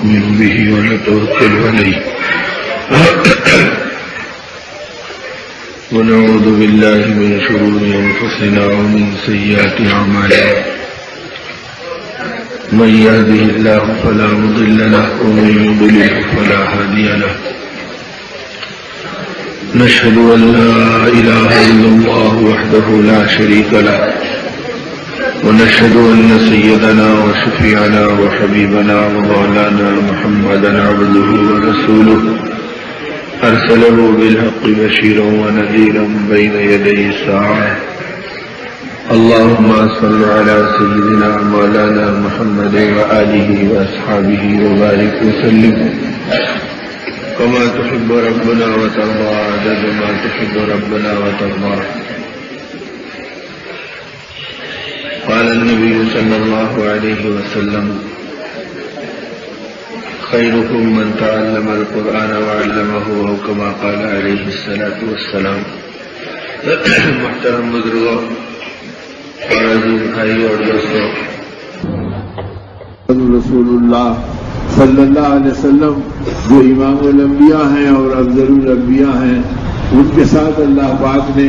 نؤمن به ونتوكل عليه ونعوذ بالله من شرور أنفسنا ومن سيئات أعمالنا من يهده الله فلا مضل له ومن يضلل فلا هادي له نشهد أن لا إله إلا الله وحده لا شريك له ونشهد أن سيدنا وشفيعنا وحبيبنا ومولانا محمدا عبده ورسوله أرسله بالحق بشيرا ونذيرا بين يدي الساعة اللهم صل على سيدنا مولانا محمد وآله وأصحابه وبارك وسلم كما تحب ربنا وترضى عدد ما تحب ربنا وترضى. قال النبي صلى الله عليه وسلم خيركم من تعلم القرآن وعلمه أو كما قال عليه الصلاة والسلام. محترم بزرگوں اور عزیز بھائی اور دوستوں، رسول اللہ صلی اللہ علیہ وسلم جو امام الانبیاء ہیں اور افضل الانبیاء ہیں، ان کے ساتھ اللہ پاک نے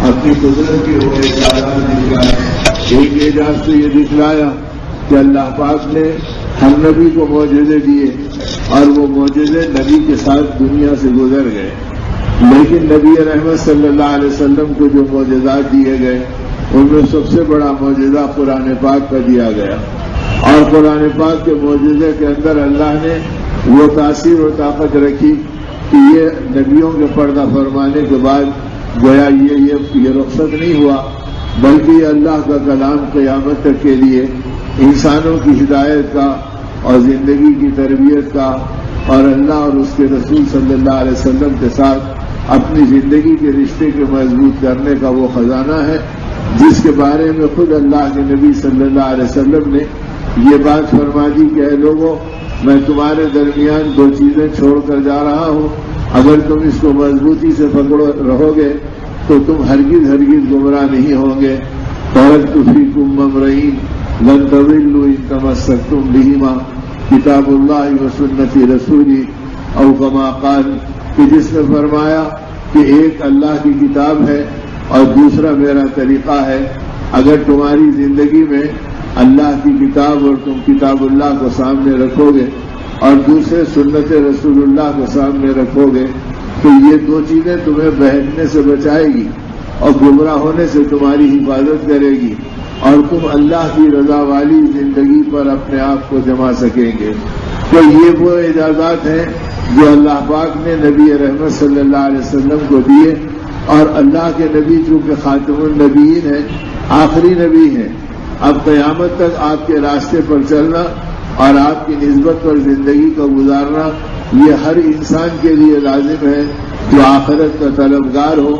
اپنی قدرت کے وہ اعجازات دکھلائے. ایک اعجاز تو یہ دکھلایا کہ اللہ پاک نے ہر نبی کو معجزے دیے اور وہ معجزے نبی کے ساتھ دنیا سے گزر گئے، لیکن نبی رحمت صلی اللہ علیہ وسلم کو جو معجزات دیے گئے ان میں سب سے بڑا معجزہ قرآن پاک کا دیا گیا. اور قرآن پاک کے معجزے کے اندر اللہ نے وہ تاثیر و طاقت رکھی کہ یہ نبیوں کے پردہ فرمانے کے بعد گویا یہ رخصت نہیں ہوا، بلکہ یہ اللہ کا کلام قیامت تک کے لیے انسانوں کی ہدایت کا اور زندگی کی تربیت کا اور اللہ اور اس کے رسول صلی اللہ علیہ وسلم کے ساتھ اپنی زندگی کے رشتے کے مضبوط کرنے کا وہ خزانہ ہے جس کے بارے میں خود اللہ کے نبی صلی اللہ علیہ وسلم نے یہ بات فرما دی کہ اے لوگوں، میں تمہارے درمیان دو چیزیں چھوڑ کر جا رہا ہوں، اگر تم اس کو مضبوطی سے پکڑو رہو گے تو تم ہرگز گمراہ نہیں ہوں گے. ترکت فیکم امرین لن تضلوا ان تمسکتم بہما کتاب اللہ وسنت رسولی او کما قال، کہ جس نے فرمایا کہ ایک اللہ کی کتاب ہے اور دوسرا میرا طریقہ ہے. اگر تمہاری زندگی میں اللہ کی کتاب اور تم کتاب اللہ کو سامنے رکھو گے اور دوسرے سنت رسول اللہ کو سامنے رکھو گے تو یہ دو چیزیں تمہیں بہکنے سے بچائے گی اور گمراہ ہونے سے تمہاری حفاظت کرے گی اور تم اللہ کی رضا والی زندگی پر اپنے آپ کو جما سکیں گے. تو یہ وہ اعجازات ہیں جو اللہ پاک نے نبی رحمت صلی اللہ علیہ وسلم کو دیے. اور اللہ کے نبی چونکہ خاتم النبیین ہیں، آخری نبی ہیں، اب قیامت تک آپ کے راستے پر چلنا اور آپ کی نسبت پر زندگی کا گزارنا یہ ہر انسان کے لیے لازم ہے جو آخرت کا طلبگار ہو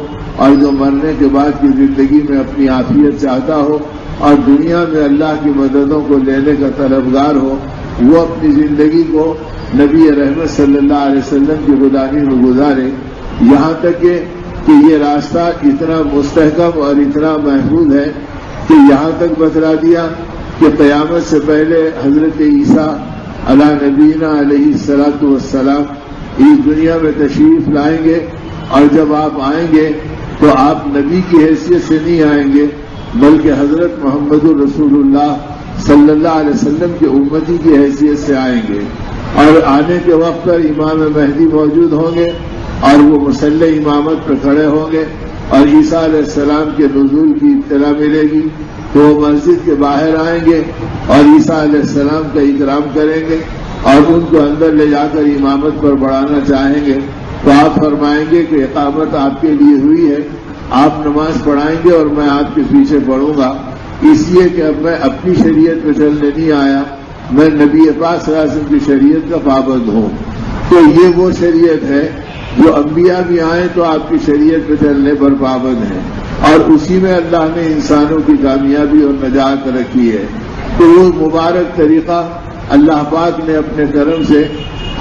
اور جو مرنے کے بعد کی زندگی میں اپنی عافیت چاہتا ہو اور دنیا میں اللہ کی مددوں کو لینے کا طلبگار ہو. وہ اپنی زندگی کو نبی رحمت صلی اللہ علیہ وسلم کی غلامی میں گزارے، یہاں تک کہ یہ راستہ اتنا مستحکم اور اتنا محفوظ ہے کہ یہاں تک بتلا دیا کہ قیامت سے پہلے حضرت عیسیٰ علی نبینا علیہ الصلاۃ والسلام اس دنیا میں تشریف لائیں گے، اور جب آپ آئیں گے تو آپ نبی کی حیثیت سے نہیں آئیں گے بلکہ حضرت محمد الرسول اللہ صلی اللہ علیہ وسلم کے امتی کی حیثیت سے آئیں گے. اور آنے کے وقت پر امام مہدی موجود ہوں گے اور وہ مسلح امامت پر کھڑے ہوں گے اور عیسیٰ علیہ السلام کے نزول کی اطلاع ملے گی تو وہ مسجد کے باہر آئیں گے اور عیسیٰ علیہ السلام کا اکرام کریں گے اور ان کو اندر لے جا کر امامت پر بڑھانا چاہیں گے. تو آپ فرمائیں گے کہ اقامت آپ کے لیے ہوئی ہے، آپ نماز پڑھائیں گے اور میں آپ کے پیچھے پڑھوں گا، اس لیے کہ اب میں اپنی شریعت پہ چلنے نہیں آیا، میں نبی پاک صلی اللہ علیہ وسلم کی شریعت کا پابند ہوں. تو یہ وہ شریعت ہے جو انبیاء بھی آئیں تو آپ کی شریعت پہ چلنے پر پابند ہیں اور اسی میں اللہ نے انسانوں کی کامیابی اور نجات رکھی ہے. تو وہ مبارک طریقہ اللہ پاک نے اپنے کرم سے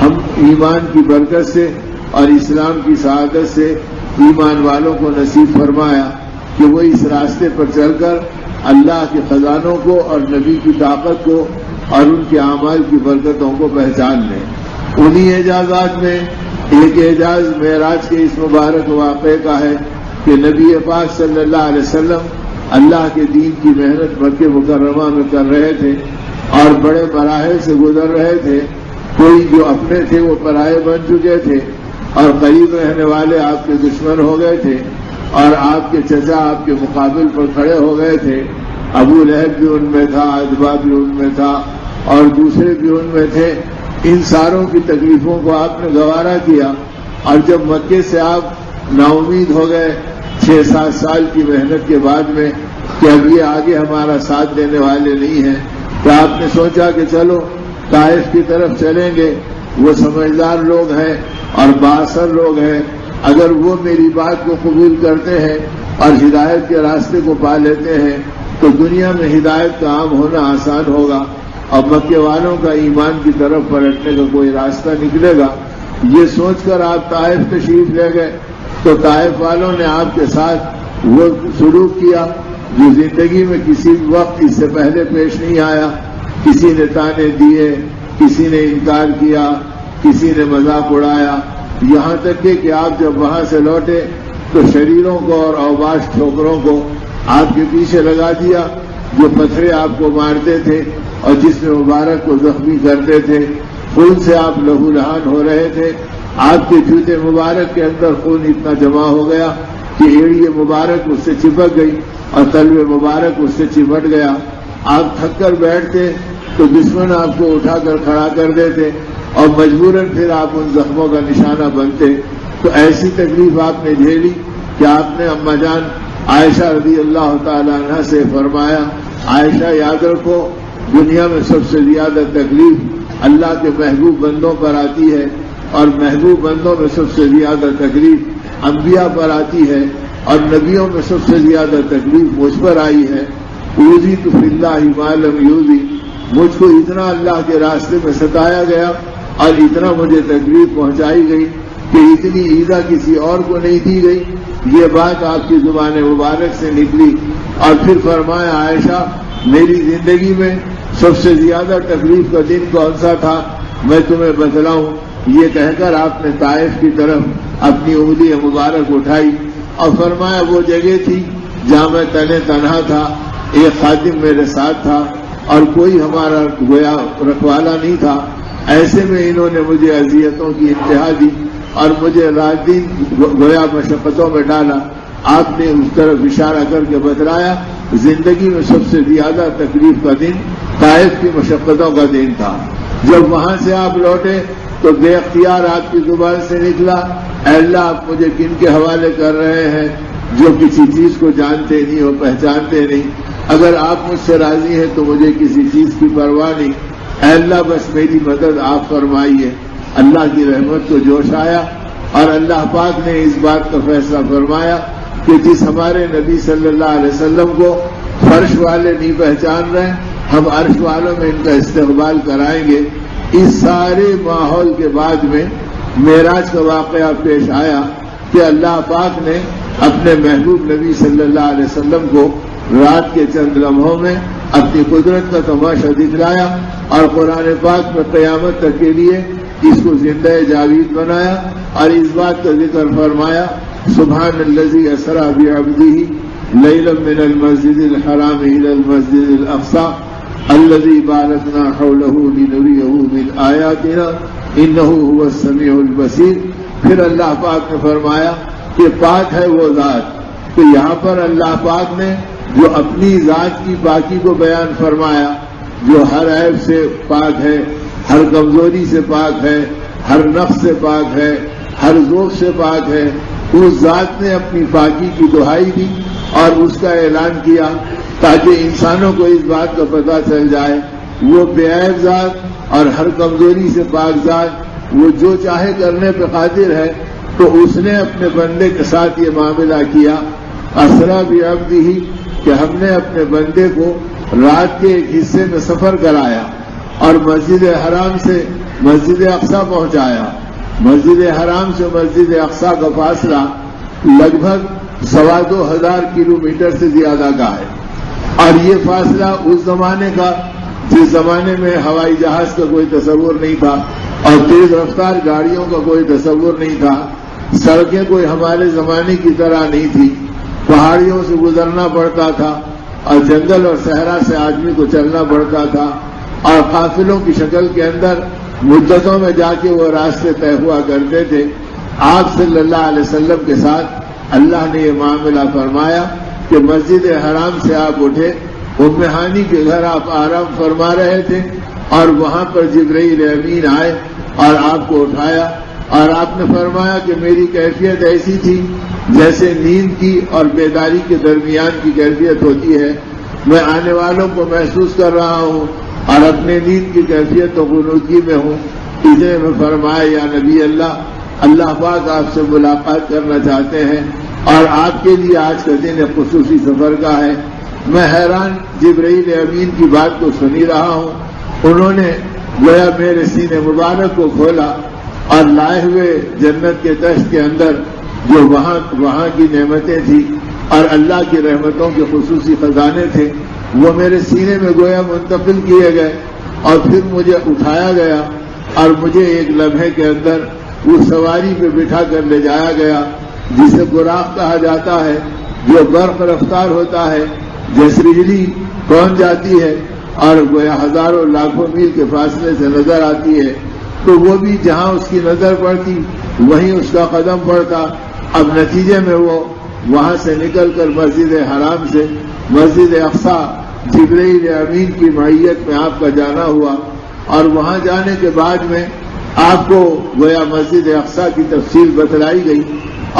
ہم ایمان کی برکت سے اور اسلام کی سعادت سے ایمان والوں کو نصیب فرمایا کہ وہ اس راستے پر چل کر اللہ کے خزانوں کو اور نبی کی طاقت کو اور ان کے اعمال کی برکتوں کو پہچان لیں۔ انہی اعجازات میں ایک اعجاز معراج کے اس مبارک واقعے کا ہے کہ نبی پاک صلی اللہ علیہ وسلم اللہ کے دین کی محنت مکہ مکرمہ میں کر رہے تھے اور بڑے مراحل سے گزر رہے تھے۔ کوئی جو اپنے تھے وہ پرائے بن چکے تھے اور قریب رہنے والے آپ کے دشمن ہو گئے تھے، اور آپ کے چچا آپ کے مقابل پر کھڑے ہو گئے تھے۔ ابو لہب بھی ان میں تھا، عتبہ بھی ان میں تھا، اور دوسرے بھی ان میں تھے۔ ان ساروں کی تکلیفوں کو آپ نے گوارا کیا، اور جب مکے سے آپ نا امید ہو گئے 6-7 سال کی محنت کے بعد میں کہ اب یہ آگے ہمارا ساتھ دینے والے نہیں ہیں، تو آپ نے سوچا کہ چلو طائف کی طرف چلیں گے، وہ سمجھدار لوگ ہیں اور بااثر لوگ ہیں، اگر وہ میری بات کو قبول کرتے ہیں اور ہدایت کے راستے کو پا لیتے ہیں تو دنیا میں ہدایت کا عام ہونا آسان ہوگا اور مکے والوں کا ایمان کی طرف پلٹنے کا کوئی راستہ نکلے گا۔ یہ سوچ کر آپ طائف تشریف لے گئے تو طائف والوں نے آپ کے ساتھ وہ سلوک کیا جو زندگی میں کسی وقت اس سے پہلے پیش نہیں آیا۔ کسی نے تانے دیے، کسی نے انکار کیا، کسی نے مذاق اڑایا، یہاں تک کہ آپ جب وہاں سے لوٹے تو شریروں کو اور اوباش ٹھوکروں کو آپ کے پیچھے لگا دیا جو پتھرے آپ کو مارتے تھے اور جس میں مبارک کو زخمی کرتے تھے۔ خون سے آپ لہو لہان ہو رہے تھے، آپ کے جوتے مبارک کے اندر خون اتنا جمع ہو گیا کہ ایڑی مبارک اس سے چپک گئی اور تلوے مبارک اس سے چمٹ گیا۔ آپ تھک کر بیٹھتے تو دشمن آپ کو اٹھا کر کھڑا کر دیتے اور مجبوراً پھر آپ ان زخموں کا نشانہ بنتے۔ تو ایسی تکلیف آپ نے جھیلی کہ آپ نے اماں جان عائشہ رضی اللہ تعالی عنہ سے فرمایا، عائشہ یاد رکھو دنیا میں سب سے زیادہ تکلیف اللہ کے محبوب بندوں پر آتی ہے، اور محبوب بندوں میں سب سے زیادہ تکلیف انبیاء پر آتی ہے، اور نبیوں میں سب سے زیادہ تکلیف مجھ پر آئی ہے۔ اوذیت فی اللہ ما لم یؤذی، مجھ کو اتنا اللہ کے راستے میں ستایا گیا اور اتنا مجھے تکلیف پہنچائی گئی کہ اتنی ایذا کسی اور کو نہیں دی گئی۔ یہ بات آپ کی زبان مبارک سے نکلی، اور پھر فرمایا عائشہ میری زندگی میں سب سے زیادہ تکلیف کا دن کون سا تھا میں تمہیں بتلاؤں۔ یہ کہہ کر آپ نے طائف کی طرف اپنی انگلی مبارک اٹھائی اور فرمایا وہ جگہ تھی جہاں میں تنہا تھا، ایک خادم میرے ساتھ تھا اور کوئی ہمارا گویا رکھوالا نہیں تھا۔ ایسے میں انہوں نے مجھے اذیتوں کی انتہا دی اور مجھے رات دن گویا مشقتوں میں ڈالا۔ آپ نے اس طرف اشارہ کر کے بتلایا زندگی میں سب سے زیادہ تکلیف کا دن طائف کی مشقتوں کا دن تھا۔ جب وہاں سے آپ لوٹے تو بے اختیار آپ کی زبان سے نکلا، اے اللہ آپ مجھے کن کے حوالے کر رہے ہیں جو کسی چیز کو جانتے نہیں اور پہچانتے نہیں؟ اگر آپ مجھ سے راضی ہیں تو مجھے کسی چیز کی پرواہ نہیں، اے اللہ بس میری مدد آپ فرمائیے۔ اللہ کی رحمت کو جوش آیا اور اللہ پاک نے اس بات کا فیصلہ فرمایا کہ جس ہمارے نبی صلی اللہ علیہ وسلم کو فرش والے نہیں پہچان رہے، ہم عرش والوں میں ان کا استقبال کرائیں گے۔ اس سارے ماحول کے بعد میں معراج کا واقعہ پیش آیا کہ اللہ پاک نے اپنے محبوب نبی صلی اللہ علیہ وسلم کو رات کے چند لمحوں میں اپنی قدرت کا تماشا دکھلایا اور قرآن پاک میں قیامت تک کے لیے اس کو زندہ جاوید بنایا اور اس بات کا ذکر فرمایا سبحان الذی اسری بعبدہ لیلا من المسجد الحرام الی المسجد الاقصی الذي باركنا حوله لنريه من آياتنا انه هو السميع البصير۔ پھر اللہ پاک نے فرمایا کہ پاک ہے وہ ذات، تو یہاں پر اللہ پاک نے جو اپنی ذات کی پاکی کو بیان فرمایا، جو ہر عیب سے پاک ہے، ہر کمزوری سے پاک ہے، ہر نقص سے پاک ہے، ہر ذوق سے پاک ہے، اس ذات نے اپنی پاکی کی دہائی دی اور اس کا اعلان کیا تاکہ انسانوں کو اس بات کا پتہ چل جائے وہ بے عیب ذات اور ہر کمزوری سے پاک ذات وہ جو چاہے کرنے پہ قادر ہے۔ تو اس نے اپنے بندے کے ساتھ یہ معاملہ کیا اسری بعبدہ کہ ہم نے اپنے بندے کو رات کے ایک حصے میں سفر کرایا اور مسجد حرام سے مسجد اقصی پہنچایا۔ مسجد حرام سے مسجد اقصی کا فاصلہ لگ بھگ 2500 کلومیٹر سے زیادہ کا ہے، اور یہ فاصلہ اس زمانے کا جس زمانے میں ہوائی جہاز کا کوئی تصور نہیں تھا اور تیز رفتار گاڑیوں کا کوئی تصور نہیں تھا، سڑکیں کوئی ہمارے زمانے کی طرح نہیں تھی، پہاڑیوں سے گزرنا پڑتا تھا اور جنگل اور صحرا سے آدمی کو چلنا پڑتا تھا، اور قافلوں کی شکل کے اندر مدتوں میں جا کے وہ راستے طے ہوا کرتے تھے۔ آپ صلی اللہ علیہ وسلم کے ساتھ اللہ نے یہ معاملہ فرمایا کہ مسجد حرام سے آپ اٹھے، ام ہانی کے گھر آپ آرام فرما رہے تھے اور وہاں پر جبرائیل امین آئے اور آپ کو اٹھایا، اور آپ نے فرمایا کہ میری کیفیت ایسی تھی جیسے نیند کی اور بیداری کے درمیان کی کیفیت ہوتی ہے، میں آنے والوں کو محسوس کر رہا ہوں اور اپنے نیند کی کیفیت و غنودگی میں ہوں۔ اسے میں فرمایا یا نبی اللہ پاک آپ سے ملاقات کرنا چاہتے ہیں اور آپ کے لیے آج کا دن ایک خصوصی سفر کا ہے۔ میں حیران جبرائیل امین کی بات کو سنی رہا ہوں، انہوں نے گویا میرے سینے مبارک کو کھولا اور لائے ہوئے جنت کے دشت کے اندر جو وہاں کی نعمتیں تھیں اور اللہ کی رحمتوں کے خصوصی خزانے تھے، وہ میرے سینے میں گویا منتقل کیے گئے اور پھر مجھے اٹھایا گیا اور مجھے ایک لمحے کے اندر اس سواری پہ بٹھا کر لے جایا گیا جسے براق کہا جاتا ہے، جو برق رفتار ہوتا ہے، جیسے بجلی پہنچ جاتی ہے اور گویا ہزاروں لاکھوں میل کے فاصلے سے نظر آتی ہے، تو وہ بھی جہاں اس کی نظر پڑتی وہیں اس کا قدم پڑتا۔ اب نتیجے میں وہ وہاں سے نکل کر مسجد حرام سے مسجد اقصی جبرائیل امین کی معیت میں آپ کا جانا ہوا، اور وہاں جانے کے بعد میں آپ کو گویا مسجد اقصی کی تفصیل بتلائی گئی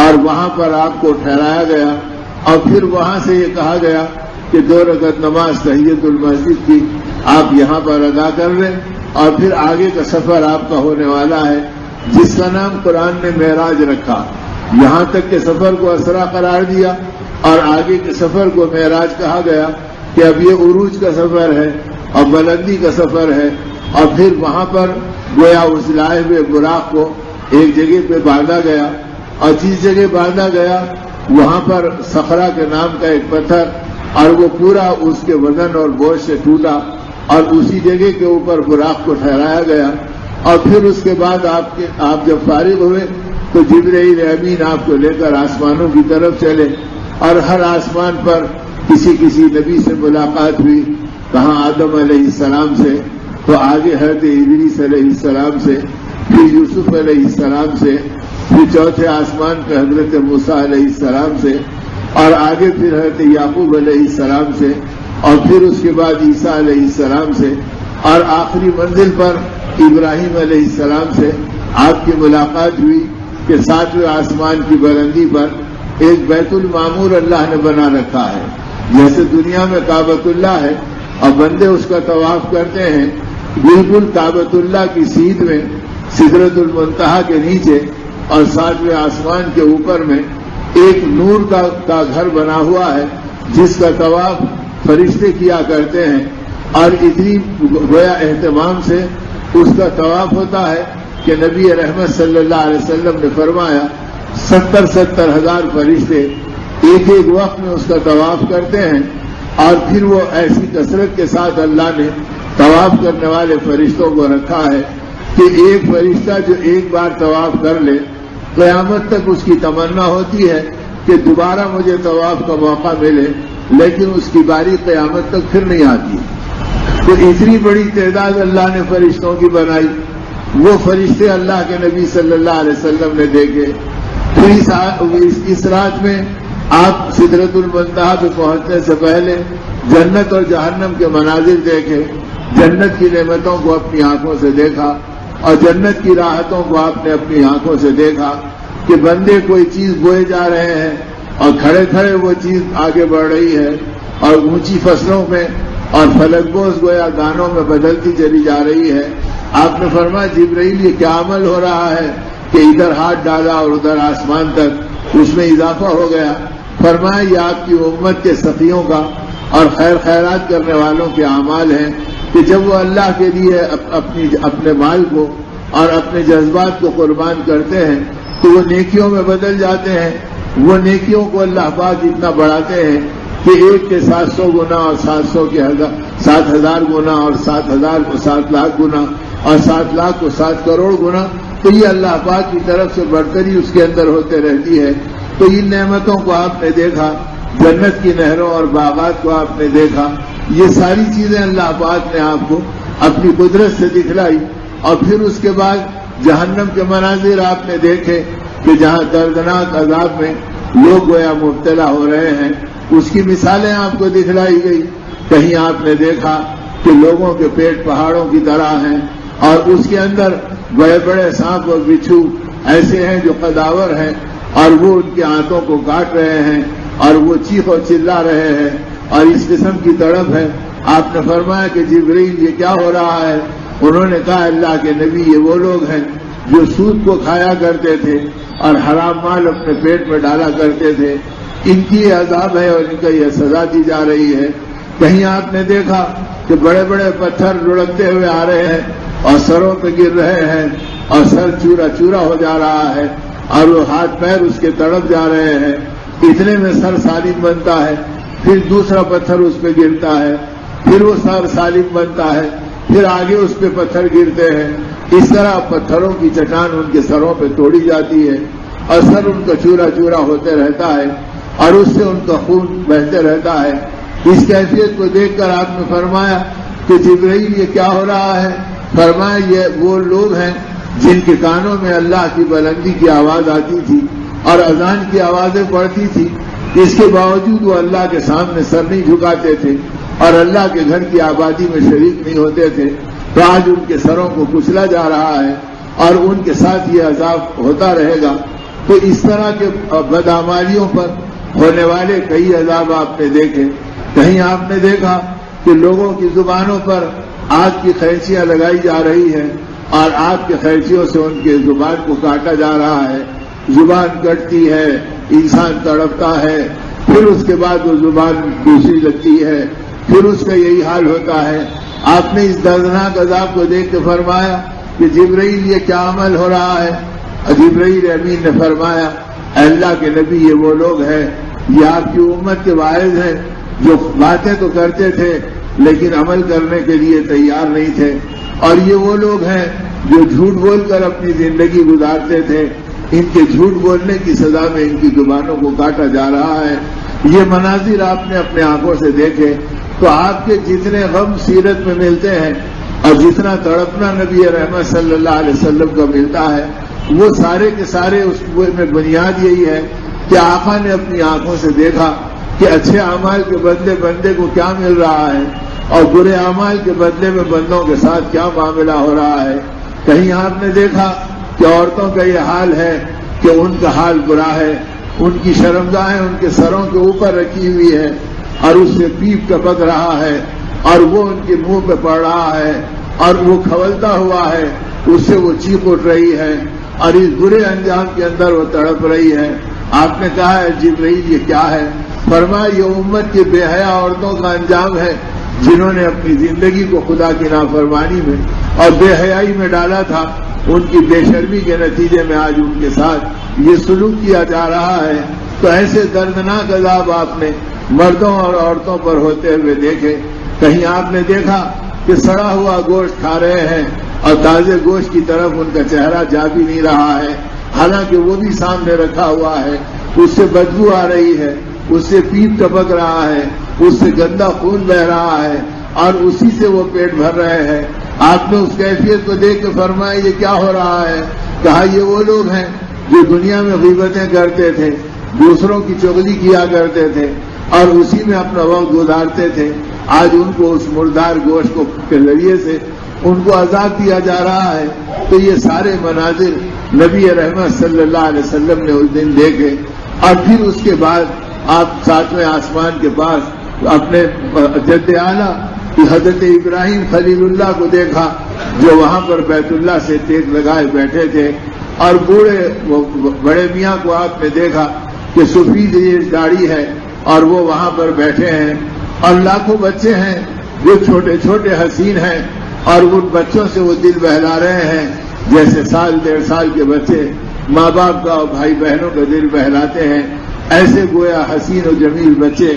اور وہاں پر آپ کو ٹھہرایا گیا، اور پھر وہاں سے یہ کہا گیا کہ 2 رکعت نماز تحیت المسجد کی آپ یہاں پر ادا کر لیں، اور پھر آگے کا سفر آپ کا ہونے والا ہے جس کا نام قرآن نے معراج رکھا۔ یہاں تک کہ سفر کو اسرا قرار دیا اور آگے کے سفر کو معراج کہا گیا کہ اب یہ عروج کا سفر ہے اور بلندی کا سفر ہے، اور پھر وہاں پر گویا اس لائے ہوئے براق کو ایک جگہ پہ باندھا گیا، اور جس جگہ باندھا گیا وہاں پر صخرہ کے نام کا ایک پتھر، اور وہ پورا اس کے وزن اور بوجھ سے ٹوٹا اور اسی جگہ کے اوپر براق کو ٹھہرایا گیا، اور پھر اس کے بعد آپ جب فارغ ہوئے تو جبرائیل امین آپ کو لے کر آسمانوں کی طرف چلے، اور ہر آسمان پر کسی نبی سے ملاقات ہوئی، کہاں آدم علیہ السلام سے، تو آگے حضرت ادریس علیہ السلام سے، پھر یوسف علیہ السلام سے، پھر چوتھے آسمان پہ حضرت موسیٰ علیہ السلام سے، اور آگے پھر حضرت یعقوب علیہ السلام سے، اور پھر اس کے بعد عیسیٰ علیہ السلام سے، اور آخری منزل پر ابراہیم علیہ السلام سے آپ کی ملاقات ہوئی کہ 7ویں آسمان کی بلندی پر ایک بیت المعمور اللہ نے بنا رکھا ہے، جیسے دنیا میں کعبۃ اللہ ہے اور بندے اس کا طواف کرتے ہیں، بالکل کعبۃ اللہ کی سیدھ میں سدرۃ المنتہا کے نیچے اور 7ویں آسمان کے اوپر میں ایک نور کا گھر بنا ہوا ہے جس کا طواف فرشتے کیا کرتے ہیں، اور اتنی گویا اہتمام سے اس کا طواف ہوتا ہے کہ نبی رحمت صلی اللہ علیہ وسلم نے فرمایا 70 ہزار فرشتے ایک وقت میں اس کا طواف کرتے ہیں، اور پھر وہ ایسی کثرت کے ساتھ اللہ نے طواف کرنے والے فرشتوں کو رکھا ہے کہ ایک فرشتہ جو ایک بار طواف کر لے قیامت تک اس کی تمنا ہوتی ہے کہ دوبارہ مجھے طواف کا موقع ملے، لیکن اس کی باری قیامت تک پھر نہیں آتی۔ تو اتنی بڑی تعداد اللہ نے فرشتوں کی بنائی، وہ فرشتے اللہ کے نبی صلی اللہ علیہ وسلم نے دیکھے۔ پھر اس رات میں آپ سدرۃ المنتہا پہ پہنچنے سے پہلے جنت اور جہنم کے مناظر دیکھے، جنت کی نعمتوں کو اپنی آنکھوں سے دیکھا اور جنت کی راحتوں کو آپ نے اپنی آنکھوں سے دیکھا کہ بندے کوئی چیز بوئے جا رہے ہیں اور کھڑے کھڑے وہ چیز آگے بڑھ رہی ہے، اور اونچی فصلوں میں اور فلک بوز گویا دانوں میں بدلتی چلی جا رہی ہے۔ آپ نے فرمایا جبرائیل یہ کیا عمل ہو رہا ہے کہ ادھر ہاتھ ڈالا اور ادھر آسمان تک اس میں اضافہ ہو گیا۔ فرمایا یہ آپ کی امت کے سخیوں کا اور خیرات کرنے والوں کے اعمال ہیں کہ جب وہ اللہ کے لیے اپنے مال کو اور اپنے جذبات کو قربان کرتے ہیں تو وہ نیکیوں میں بدل جاتے ہیں، وہ نیکیوں کو اللہ پاک اتنا بڑھاتے ہیں کہ ایک کے 700 گنا اور 700 کے 7,000 گنا اور 7,000 کو 7 لاکھ گنا اور 7 لاکھ کو 7 کروڑ گنا، تو یہ اللہ پاک کی طرف سے برتری اس کے اندر ہوتے رہتی ہے۔ تو ان نعمتوں کو آپ نے دیکھا، جنت کی نہروں اور باغات کو آپ نے دیکھا، یہ ساری چیزیں اللہ پاک نے آپ کو اپنی قدرت سے دکھلائی۔ اور پھر اس کے بعد جہنم کے مناظر آپ نے دیکھے کہ جہاں دردناک عذاب میں لوگ گویا مبتلا ہو رہے ہیں، اس کی مثالیں آپ کو دکھلائی گئی۔ کہیں آپ نے دیکھا کہ لوگوں کے پیٹ پہاڑوں کی طرح ہیں اور اس کے اندر بڑے بڑے سانپ اور بچھو ایسے ہیں جو قداور ہیں اور وہ ان کے ہاتھوں کو کاٹ رہے ہیں اور وہ چیخ اور چلا رہے ہیں اور اس قسم کی تڑپ ہے۔ آپ نے فرمایا کہ جبرائیل یہ کیا ہو رہا ہے؟ انہوں نے کہا اللہ کے نبی یہ وہ لوگ ہیں جو سود کو کھایا کرتے تھے اور حرام مال اپنے پیٹ میں ڈالا کرتے تھے، ان کی یہ عذاب ہے اور ان کا یہ سزا دی جا رہی ہے۔ کہیں آپ نے دیکھا کہ بڑے بڑے پتھر لڑکتے ہوئے آ رہے ہیں اور سروں پہ گر رہے ہیں اور سر چورا چورا ہو جا رہا ہے اور وہ ہاتھ پیر اس کے تڑپ جا رہے ہیں، اتنے میں سر سالم بنتا ہے، پھر دوسرا پتھر اس پہ گرتا ہے، پھر وہ سر سالم بنتا ہے، پھر آگے اس پہ پتھر گرتے ہیں۔ اس طرح پتھروں کی چٹان ان کے سروں پہ توڑی جاتی ہے اور سر ان کا چورا چورا ہوتے رہتا ہے اور اس سے ان کا خون بہتے رہتا ہے۔ اس کیفیت کو دیکھ کر آپ نے فرمایا کہ جبرائیل یہ کیا ہو رہا ہے؟ فرمایا یہ وہ لوگ ہیں جن کے کانوں میں اللہ کی بلندی کی آواز آتی تھی اور اذان کی آوازیں پڑتی تھی، اس کے باوجود وہ اللہ کے سامنے سر نہیں جھکاتے تھے اور اللہ کے گھر کی آبادی میں شریک نہیں ہوتے تھے، تو آج ان کے سروں کو کچلا جا رہا ہے اور ان کے ساتھ یہ عذاب ہوتا رہے گا۔ تو اس طرح کے بدعمالیوں پر ہونے والے کئی عذاب آپ نے دیکھے۔ کہیں آپ نے دیکھا کہ لوگوں کی زبانوں پر آگ کی قینچیاں لگائی جا رہی ہیں اور آگ کی قینچیوں سے ان کے زبان کو کاٹا جا رہا ہے، زبان کٹتی ہے، انسان تڑپتا ہے، پھر اس کے بعد وہ زبان دوسری لگتی ہے، پھر اس کا یہی حال ہوتا ہے۔ آپ نے اس دردناک عذاب کو دیکھ کے فرمایا کہ جبرائیل یہ کیا عمل ہو رہا ہے؟ جبرائیل امین نے فرمایا اے اللہ کے نبی یہ وہ لوگ ہیں، یہ آپ کی امت کے واعظ ہیں جو باتیں تو کرتے تھے لیکن عمل کرنے کے لیے تیار نہیں تھے، اور یہ وہ لوگ ہیں جو جھوٹ بول کر اپنی زندگی گزارتے تھے، ان کے جھوٹ بولنے کی سزا میں ان کی زبانوں کو کاٹا جا رہا ہے۔ یہ مناظر آپ نے اپنے آنکھوں سے دیکھے تو آپ کے جتنے غم سیرت میں ملتے ہیں اور جتنا تڑپنا نبی رحمت صلی اللہ علیہ وسلم کا ملتا ہے، وہ سارے کے سارے اس میں بنیاد یہی ہے کہ آقا نے اپنی آنکھوں سے دیکھا کہ اچھے اعمال کے بدلے بندے کو کیا مل رہا ہے اور برے اعمال کے بدلے میں بندوں کے ساتھ کیا معاملہ ہو رہا ہے۔ کہیں آپ نے دیکھا کہ عورتوں کا یہ حال ہے کہ ان کا حال برا ہے، ان کی شرمگاہیں ان کے سروں کے اوپر رکھی ہوئی ہے اور اس سے پیپ ٹپک رہا ہے اور وہ ان کے منہ پہ پڑ رہا ہے اور وہ کھولتا ہوا ہے، اس سے وہ چیخ اٹھ رہی ہے اور اس برے انجام کے اندر وہ تڑپ رہی ہے۔ آپ نے کہا ہے جبرائیل یہ کیا ہے؟ فرمایا یہ امت کی بے حیا عورتوں کا انجام ہے جنہوں نے اپنی زندگی کو خدا کی نافرمانی میں اور بے حیائی میں ڈالا تھا، ان کی بے شرمی کے نتیجے میں آج ان کے ساتھ یہ سلوک کیا جا رہا ہے۔ تو ایسے دردناک عذاب آپ نے مردوں اور عورتوں پر ہوتے ہوئے دیکھے۔ کہیں آپ نے دیکھا کہ سڑا ہوا گوشت کھا رہے ہیں اور تازے گوشت کی طرف ان کا چہرہ جا بھی نہیں رہا ہے، حالانکہ وہ بھی سامنے رکھا ہوا ہے، اس سے بدبو آ رہی ہے، اس سے پیپ ٹپک رہا ہے، اس سے گندا خون بہ رہا ہے اور اسی سے وہ پیٹ بھر رہے ہیں۔ آپ نے اس کیفیت کو دیکھ کے فرمایا یہ کیا ہو رہا ہے؟ کہا یہ وہ لوگ ہیں جو دنیا میں غیبتیں کرتے تھے، دوسروں کی چغلی کیا کرتے تھے اور اسی میں اپنا وقت گزارتے تھے، آج ان کو اس مردار گوشت کو کے ذریعے سے ان کو عذاب دیا جا رہا ہے۔ تو یہ سارے مناظر نبی رحمت صلی اللہ علیہ وسلم نے اس دن دیکھے، اور پھر اس کے بعد آپ ساتویں آسمان کے پاس اپنے جد اعلیٰ حضرت ابراہیم خلیل اللہ کو دیکھا جو وہاں پر بیت اللہ سے ٹیک لگائے بیٹھے تھے، اور بڑے میاں کو آپ نے دیکھا کہ سفید داڑھی ہے اور وہ وہاں پر بیٹھے ہیں، اور لاکھوں بچے ہیں جو چھوٹے چھوٹے حسین ہیں اور ان بچوں سے وہ دل بہلا رہے ہیں جیسے 1.5 سال کے بچے ماں باپ کا اور بھائی بہنوں کا دل بہلاتے ہیں، ایسے گویا حسین و جمیل بچے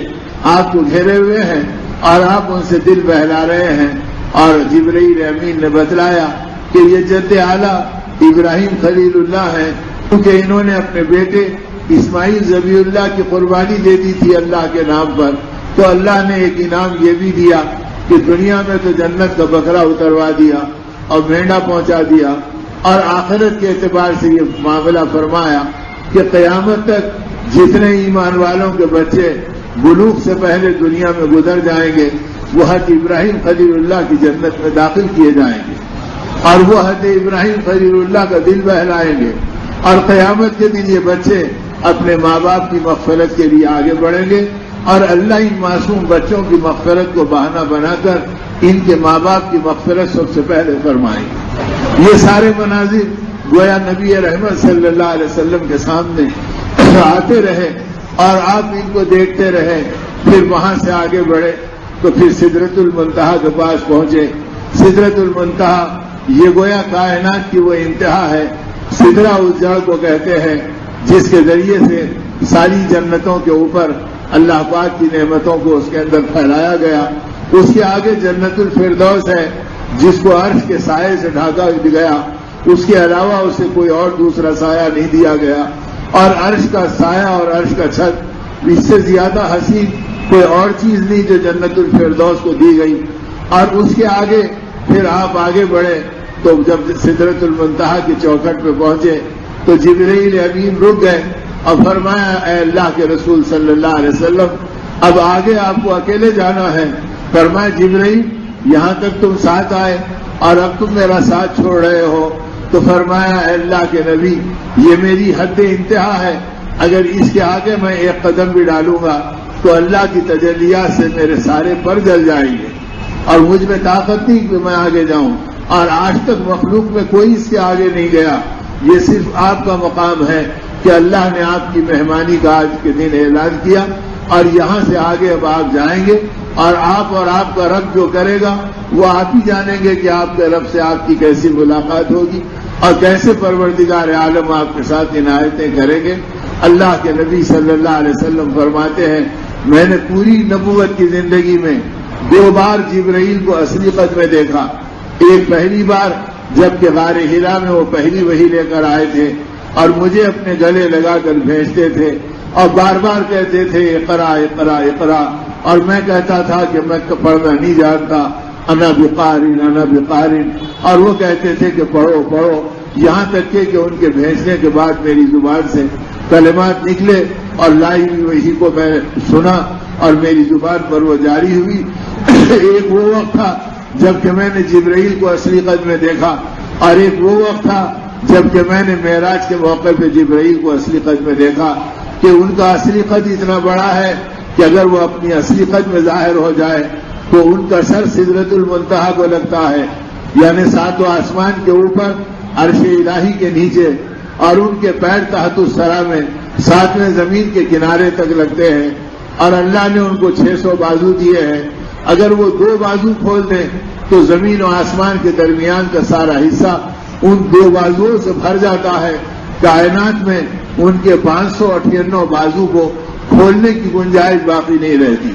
آپ کو گھیرے ہوئے ہیں اور آپ ان سے دل بہلا رہے ہیں. اور جبرائیل امین نے بتلایا کہ یہ جد اعلیٰ ابراہیم خلیل اللہ ہیں، کیونکہ انہوں نے اپنے بیٹے اسماعیل ذبیح اللہ کی قربانی دے دی تھی اللہ کے نام پر. تو اللہ نے ایک انعام یہ بھی دیا کہ دنیا میں تو جنت کا بکرا اتروا دیا اور مینڈا پہنچا دیا، اور آخرت کے اعتبار سے یہ معاملہ فرمایا کہ قیامت تک جتنے ایمان والوں کے بچے بلوغ سے پہلے دنیا میں گزر جائیں گے وہ حضرت ابراہیم خلیل اللہ کی جنت میں داخل کیے جائیں گے، اور وہ حضرت ابراہیم خلیل اللہ کا دل بہلائیں گے. اور قیامت کے دن یہ بچے اپنے ماں باپ کی مغفرت کے لیے آگے بڑھیں گے، اور اللہ ان معصوم بچوں کی مغفرت کو بہانہ بنا کر ان کے ماں باپ کی مغفرت سب سے پہلے فرمائیں گے. یہ سارے مناظر گویا نبی رحمت صلی اللہ علیہ وسلم کے سامنے آتے رہے اور آپ ان کو دیکھتے رہے. پھر وہاں سے آگے بڑھے تو پھر سدرۃ المنتہا کے پاس پہنچے. سدرۃ المنتہا یہ گویا کائنات کی وہ انتہا ہے. سدرہ اس جڑ کو کہتے ہیں جس کے ذریعے سے ساری جنتوں کے اوپر اللہ پاک کی نعمتوں کو اس کے اندر پھیلایا گیا. اس کے آگے جنت الفردوس ہے جس کو عرش کے سائے سے ڈھانکا گیا. اس کے علاوہ اسے کوئی اور دوسرا سایہ نہیں دیا گیا، اور عرش کا سایہ اور عرش کا چھت اس سے زیادہ حسین کوئی اور چیز نہیں جو جنت الفردوس کو دی گئی. اور اس کے آگے پھر آپ آگے بڑھے تو جب سدرۃ المنتہا کی چوکھٹ پہ پہنچے تو جبرائیل امین رک گئے اور فرمایا اے اللہ کے رسول صلی اللہ علیہ وسلم اب آگے آپ کو اکیلے جانا ہے. فرمایا جبرائیل یہاں تک تم ساتھ آئے اور اب تم میرا ساتھ چھوڑ رہے ہو. تو فرمایا اے اللہ کے نبی یہ میری حد انتہا ہے، اگر اس کے آگے میں ایک قدم بھی ڈالوں گا تو اللہ کی تجلیات سے میرے سارے پر جل جائیں گے اور مجھ میں طاقت نہیں کہ میں آگے جاؤں. اور آج تک مخلوق میں کوئی اس کے آگے نہیں گیا. یہ صرف آپ کا مقام ہے کہ اللہ نے آپ کی مہمانی کا آج کے دن اعلان کیا اور یہاں سے آگے اب آپ جائیں گے اور آپ کا رب جو کرے گا وہ آپ ہی جانیں گے کہ آپ کے رب سے آپ کی کیسی ملاقات ہوگی اور کیسے پروردگار عالم آپ کے ساتھ عنایتیں کریں گے. اللہ کے نبی صلی اللہ علیہ وسلم فرماتے ہیں میں نے پوری نبوت کی زندگی میں 2 بار جبرائیل کو اصلی قد میں دیکھا. ایک پہلی بار جب کہ غار حرا میں وہ پہلی وحی لے کر آئے تھے اور مجھے اپنے گلے لگا کر بھیجتے تھے اور بار بار کہتے تھے اقرا اقرا اقرا، اور میں کہتا تھا کہ میں پڑھنا نہیں جانتا، انا بقارن، اور وہ کہتے تھے کہ پڑھو پڑھو، یہاں تک کہ ان کے بھیجنے کے بعد میری زبان سے کلمات نکلے اور لائی ہوئی وحی کو میں سنا اور میری زبان پر وہ جاری ہوئی. ایک وہ وقت تھا جب کہ میں نے جبرائیل کو اصلی قد میں دیکھا، اور ایک وہ وقت تھا جب کہ میں نے معراج کے موقع پہ جبرائیل کو اصلی قد میں دیکھا کہ ان کا اصلی قد اتنا بڑا ہے کہ اگر وہ اپنی اصلی قد میں ظاہر ہو جائے تو ان کا سر سدرۃ المنتہا کو لگتا ہے، یعنی 7 آسمان کے اوپر عرش الہی کے نیچے، اور ان کے پیر تحت الثری میں 7ویں زمین کے کنارے تک لگتے ہیں. اور اللہ نے ان کو 600 بازو دیے ہیں. اگر وہ 2 بازو کھول دیں تو زمین و آسمان کے درمیان کا سارا حصہ ان 2 بازوؤں سے بھر جاتا ہے. کائنات میں ان کے 598 بازو کو کھولنے کی گنجائش باقی نہیں رہتی.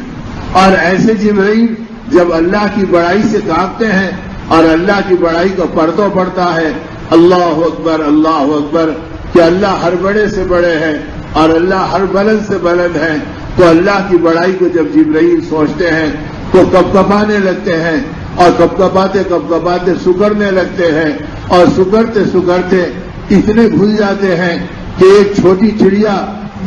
اور ایسے جبرائیل جب اللہ کی بڑائی سے کانپتے ہیں اور اللہ کی بڑائی کا پردہ پڑتا ہے اللہ اکبر کہ اللہ ہر بڑے سے بڑے ہیں اور اللہ ہر بلند سے بلند ہے، تو اللہ کی بڑائی کو جب جبرائیل سوچتے ہیں تو کپکپانے لگتے ہیں اور کپکپاتے سکڑنے لگتے ہیں اور سکڑتے اتنے بھول جاتے ہیں کہ ایک چھوٹی چڑیا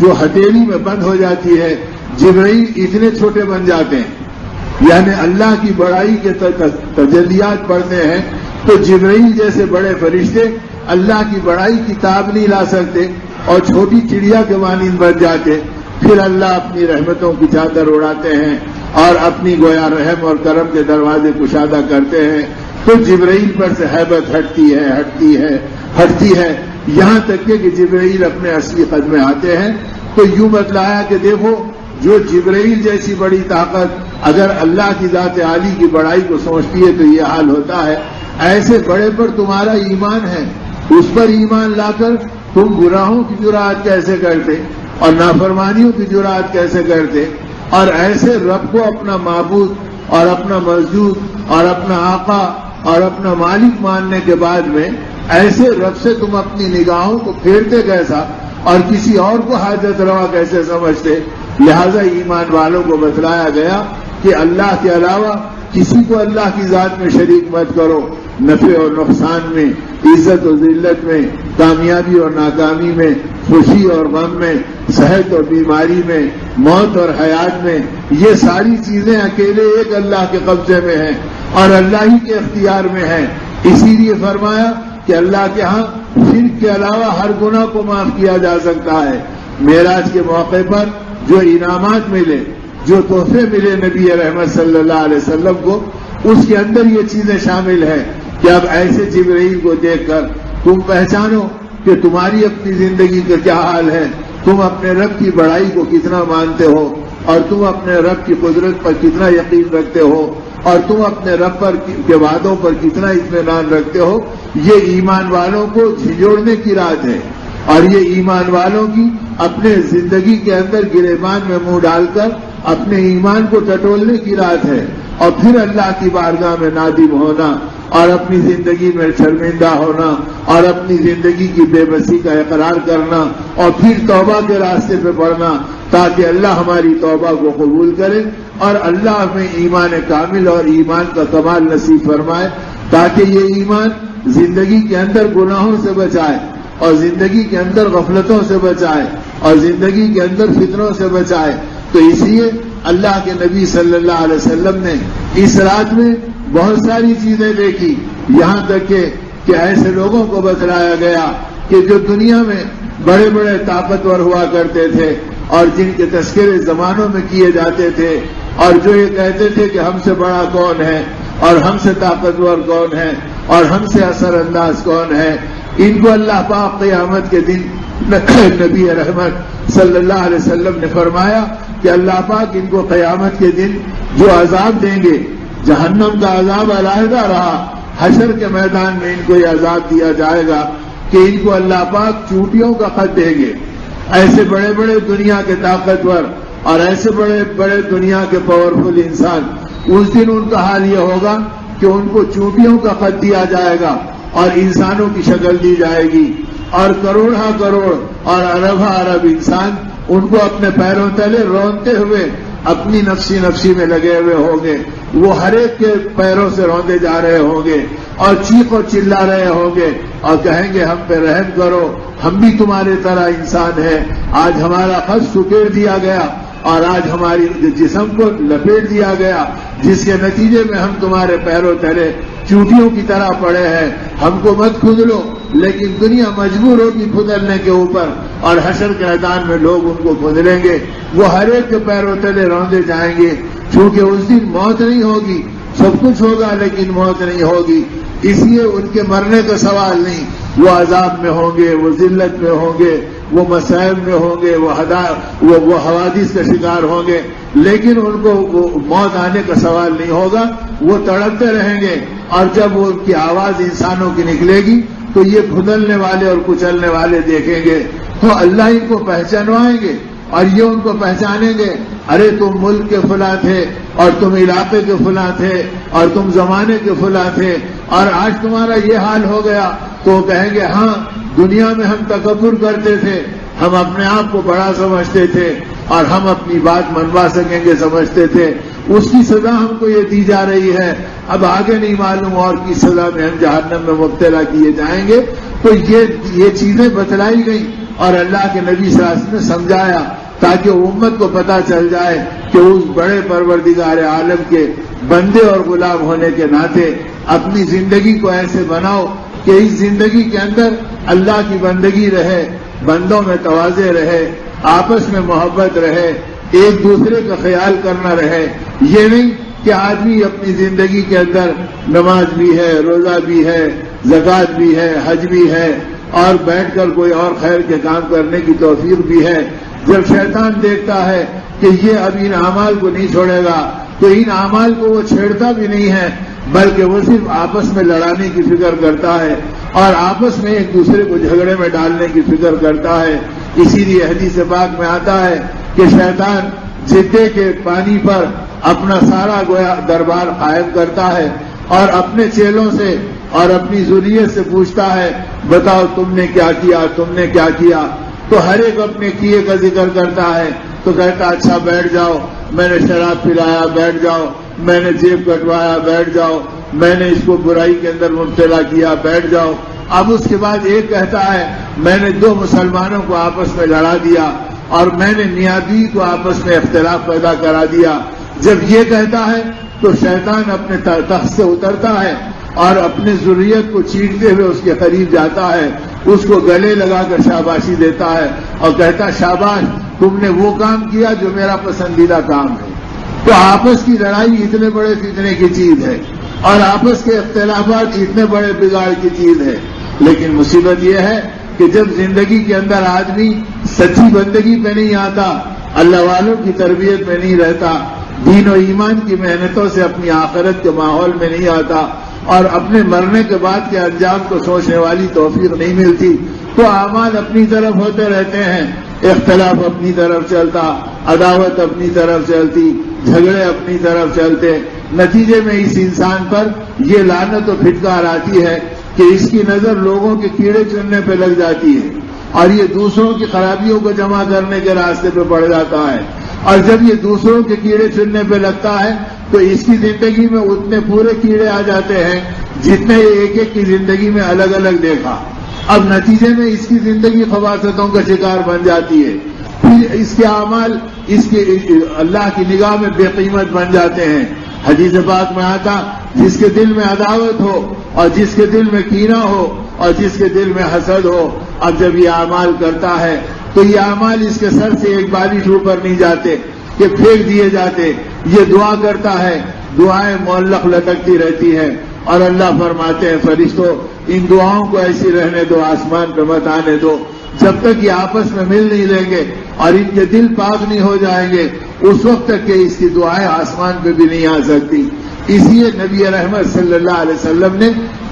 جو ہتھیلی میں بند ہو جاتی ہے جبرائیل اتنے چھوٹے بن جاتے ہیں. یعنی اللہ کی بڑائی کے تجلیات پڑھتے ہیں تو جبرائیل جیسے بڑے فرشتے اللہ کی بڑائی کی تاب نہیں لا سکتے اور چھوٹی چڑیا کے مانند بن جاتے. پھر اللہ اپنی رحمتوں کی چادر اڑاتے ہیں اور اپنی گویا رحم اور کرم کے دروازے کشادہ کرتے ہیں تو جبرائیل پر سے ہیبت ہٹتی ہے یہاں تک کہ جبرائیل اپنے اصلی قد میں آتے ہیں. تو یوں بتلایا کہ دیکھو جو جبرائیل جیسی بڑی طاقت اگر اللہ کی ذات عالی کی بڑائی کو سمجھتی ہے تو یہ حال ہوتا ہے. ایسے بڑے پر تمہارا ایمان ہے، اس پر ایمان لا کر تم گناہوں کی جرات کیسے کرتے اور نافرمانیوں کی جرات کیسے کرتے؟ اور ایسے رب کو اپنا معبود اور اپنا مسجود اور اپنا آقا اور اپنا مالک ماننے کے بعد میں ایسے رب سے تم اپنی نگاہوں کو پھیرتے کیسا اور کسی اور کو حاجت روا کیسے سمجھتے؟ لہذا ایمان والوں کو بتلایا گیا کہ اللہ کے علاوہ کسی کو اللہ کی ذات میں شریک مت کرو، نفع اور نقصان میں، عزت اور ذلت میں، کامیابی اور ناکامی میں، خوشی اور غم میں، صحت اور بیماری میں، موت اور حیات میں، یہ ساری چیزیں اکیلے ایک اللہ کے قبضے میں ہیں اور اللہ ہی کے اختیار میں ہیں۔ اسی لیے فرمایا کہ اللہ کے ہاں شرک کے علاوہ ہر گناہ کو معاف کیا جا سکتا ہے۔ معراج کے موقع پر جو انعامات ملے، جو تحفے ملے نبی رحمت صلی اللہ علیہ وسلم کو، اس کے اندر یہ چیزیں شامل ہیں کہ اب ایسے جبرائیل کو دیکھ کر تم پہچانو کہ تمہاری اپنی زندگی کا کیا حال ہے، تم اپنے رب کی بڑائی کو کتنا مانتے ہو اور تم اپنے رب کی قدرت پر کتنا یقین رکھتے ہو اور تم اپنے رب پر کے وعدوں پر کتنا اطمینان رکھتے ہو۔ یہ ایمان والوں کو جھنجھوڑنے کی رات ہے اور یہ ایمان والوں کی اپنے زندگی کے اندر گریبان میں منہ ڈال کر اپنے ایمان کو ٹٹولنے کی رات ہے، اور پھر اللہ کی بارگاہ میں نادم ہونا اور اپنی زندگی میں شرمندہ ہونا اور اپنی زندگی کی بے بسی کا اقرار کرنا اور پھر توبہ کے راستے پہ بڑھنا تاکہ اللہ ہماری توبہ کو قبول کرے اور اللہ ہمیں ایمان کامل اور ایمان کا کمال نصیب فرمائے، تاکہ یہ ایمان زندگی کے اندر گناہوں سے بچائے اور زندگی کے اندر غفلتوں سے بچائے اور زندگی کے اندر فتنوں سے بچائے۔ تو اس لیے اللہ کے نبی صلی اللہ علیہ وسلم نے اس رات میں بہت ساری چیزیں دیکھی، یہاں تک کہ ایسے لوگوں کو بتلایا گیا کہ جو دنیا میں بڑے بڑے طاقتور ہوا کرتے تھے اور جن کے تذکرے زمانوں میں کیے جاتے تھے اور جو یہ کہتے تھے کہ ہم سے بڑا کون ہے اور ہم سے طاقتور کون ہے اور ہم سے اثر انداز کون ہے، ان کو اللہ پاک قیامت کے دن نبی رحمت صلی اللہ علیہ وسلم نے فرمایا کہ اللہ پاک ان کو قیامت کے دن جو عذاب دیں گے، جہنم کا عذاب علیحدہ رہا، حشر کے میدان میں ان کو یہ عذاب دیا جائے گا کہ ان کو اللہ پاک چوٹیوں کا خط دیں گے۔ ایسے بڑے بڑے دنیا کے طاقتور اور ایسے بڑے بڑے دنیا کے پاورفل انسان، اس دن ان کا حال یہ ہوگا کہ ان کو چوٹیوں کا خط دیا جائے گا اور انسانوں کی شکل دی جائے گی اور کروڑہ کروڑ اور اربہ ارب انسان ان کو اپنے پیروں تلے رونتے ہوئے اپنی نفسی نفسی میں لگے ہوئے ہوں گے، وہ ہر ایک کے پیروں سے روندے جا رہے ہوں گے اور چیخ اور چلا رہے ہوں گے اور کہیں گے ہم پہ رحم کرو، ہم بھی تمہارے طرح انسان ہیں، آج ہمارا خط سکیڑ دیا گیا اور آج ہماری جسم کو لپیٹ دیا گیا، جس کے نتیجے میں ہم تمہارے پیروں تلے چوٹیوں کی طرح پڑے ہیں، ہم کو مت کھدلو۔ لیکن دنیا مجبور ہوگی کھدلنے کے اوپر اور حشر کے میدان میں لوگ ان کو کھدلیں گے، وہ ہر ایک کے پیروں تلے روندے جائیں گے، چونکہ اس دن موت نہیں ہوگی، سب کچھ ہوگا لیکن موت نہیں ہوگی، اس لیے ان کے مرنے کا سوال نہیں، وہ عذاب میں ہوں گے، وہ ذلت میں ہوں گے، وہ مصائب میں ہوں گے، وہ حوادث کا شکار ہوں گے، لیکن ان کو وہ موت آنے کا سوال نہیں ہوگا، وہ تڑپتے رہیں گے، اور جب وہ ان کی آواز انسانوں کی نکلے گی تو یہ کھدلنے والے اور کچلنے والے دیکھیں گے تو اللہ ان کو پہچانوائیں گے اور یہ ان کو پہچانیں گے، ارے تم ملک کے فلاں تھے اور تم علاقے کے فلاں تھے اور تم زمانے کے فلاں تھے اور آج تمہارا یہ حال ہو گیا، تو وہ کہیں گے ہاں دنیا میں ہم تکبر کرتے تھے، ہم اپنے آپ کو بڑا سمجھتے تھے اور ہم اپنی بات منوا سکیں گے سمجھتے تھے، اس کی سزا ہم کو یہ دی جا رہی ہے، اب آگے نہیں معلوم اور کی سزا میں ہم جہنم میں مبتلا کیے جائیں گے۔ تو یہ چیزیں بتلائی گئیں اور اللہ کے نبی صلی اللہ علیہ وسلم نے سمجھایا تاکہ امت کو پتہ چل جائے کہ اس بڑے پروردگار عالم کے بندے اور غلام ہونے کے ناطے اپنی زندگی کو ایسے بناؤ کہ اس زندگی کے اندر اللہ کی بندگی رہے، بندوں میں تواضع رہے، آپس میں محبت رہے، ایک دوسرے کا خیال کرنا رہے، یہ نہیں کہ آدمی اپنی زندگی کے اندر نماز بھی ہے، روزہ بھی ہے، زکوٰۃ بھی ہے، حج بھی ہے اور بیٹھ کر کوئی اور خیر کے کام کرنے کی توفیق بھی ہے۔ جب شیطان دیکھتا ہے کہ یہ اب ان اعمال کو نہیں چھوڑے گا تو ان اعمال کو وہ چھیڑتا بھی نہیں ہے، بلکہ وہ صرف آپس میں لڑانے کی فکر کرتا ہے اور آپس میں ایک دوسرے کو جھگڑے میں ڈالنے کی فکر کرتا ہے۔ اسی لیے حدیث پاک میں آتا ہے کہ شیطان جدے کے پانی پر اپنا سارا گویا دربار قائم کرتا ہے اور اپنے چیلوں سے اور اپنی ذریت سے پوچھتا ہے بتاؤ تم نے کیا کیا، تم نے کیا کیا؟ تو ہر ایک اپنے کیے کا ذکر کرتا ہے تو کہتا اچھا بیٹھ جاؤ، میں نے شراب پلایا بیٹھ جاؤ، میں نے جیب کٹوایا بیٹھ جاؤ، میں نے اس کو برائی کے اندر مبتلا کیا بیٹھ جاؤ۔ اب اس کے بعد ایک کہتا ہے میں نے 2 مسلمانوں کو آپس میں لڑا دیا اور میں نے میاں بیوی کو آپس میں اختلاف پیدا کرا دیا۔ جب یہ کہتا ہے تو شیطان اپنے تخت سے اترتا ہے اور اپنی ذریت کو چیرتے ہوئے اس کے قریب جاتا ہے، اس کو گلے لگا کر شاباشی دیتا ہے اور کہتا شاباش تم نے وہ کام کیا جو میرا پسندیدہ کام ہے۔ تو آپس کی لڑائی اتنے بڑے فتنے کی چیز ہے اور آپس کے اختلافات اتنے بڑے بگاڑ کی چیز ہے، لیکن مصیبت یہ ہے کہ جب زندگی کے اندر آدمی سچی بندگی پہ نہیں آتا، اللہ والوں کی تربیت میں نہیں رہتا، دین و ایمان کی محنتوں سے اپنی آخرت کے ماحول میں نہیں آتا اور اپنے مرنے کے بعد کے انجام کو سوچنے والی توفیق نہیں ملتی، تو اعمال اپنی طرف ہوتے رہتے ہیں، اختلاف اپنی طرف چلتا، عداوت اپنی طرف چلتی، جھگڑے اپنی طرف چلتے، نتیجے میں اس انسان پر یہ لعنت و پھٹکار آتی ہے کہ اس کی نظر لوگوں کے کیڑے چننے پہ لگ جاتی ہے اور یہ دوسروں کی خرابیوں کو جمع کرنے کے راستے پہ پڑ جاتا ہے، اور جب یہ دوسروں کے کیڑے چننے پہ لگتا ہے تو اس کی زندگی میں اتنے پورے کیڑے آ جاتے ہیں جتنے ایک ایک کی زندگی میں الگ الگ دیکھا۔ اب نتیجے میں اس کی زندگی خباثتوں کا شکار بن جاتی ہے، پھر اس کے اعمال اس کی اللہ کی نگاہ میں بے قیمت بن جاتے ہیں۔ حدیث پاک میں آتا جس کے دل میں عداوت ہو اور جس کے دل میں کینہ ہو اور جس کے دل میں حسد ہو، اب جب یہ اعمال کرتا ہے تو یہ اعمال اس کے سر سے ایک بالش اوپر نہیں جاتے کہ پھینک دیے جاتے، یہ دعا کرتا ہے، دعائیں معلق لٹکتی رہتی ہیں اور اللہ فرماتے ہیں فرشتوں ان دعاؤں کو ایسی رہنے دو، آسمان پہ مت آنے دو، جب تک یہ آپس میں مل نہیں لیں گے اور ان کے دل پاک نہیں ہو جائیں گے اس وقت تک کہ اس کی دعائیں آسمان پہ بھی نہیں آ سکتی۔ اس لیے نبی رحمت صلی اللہ علیہ وسلم نے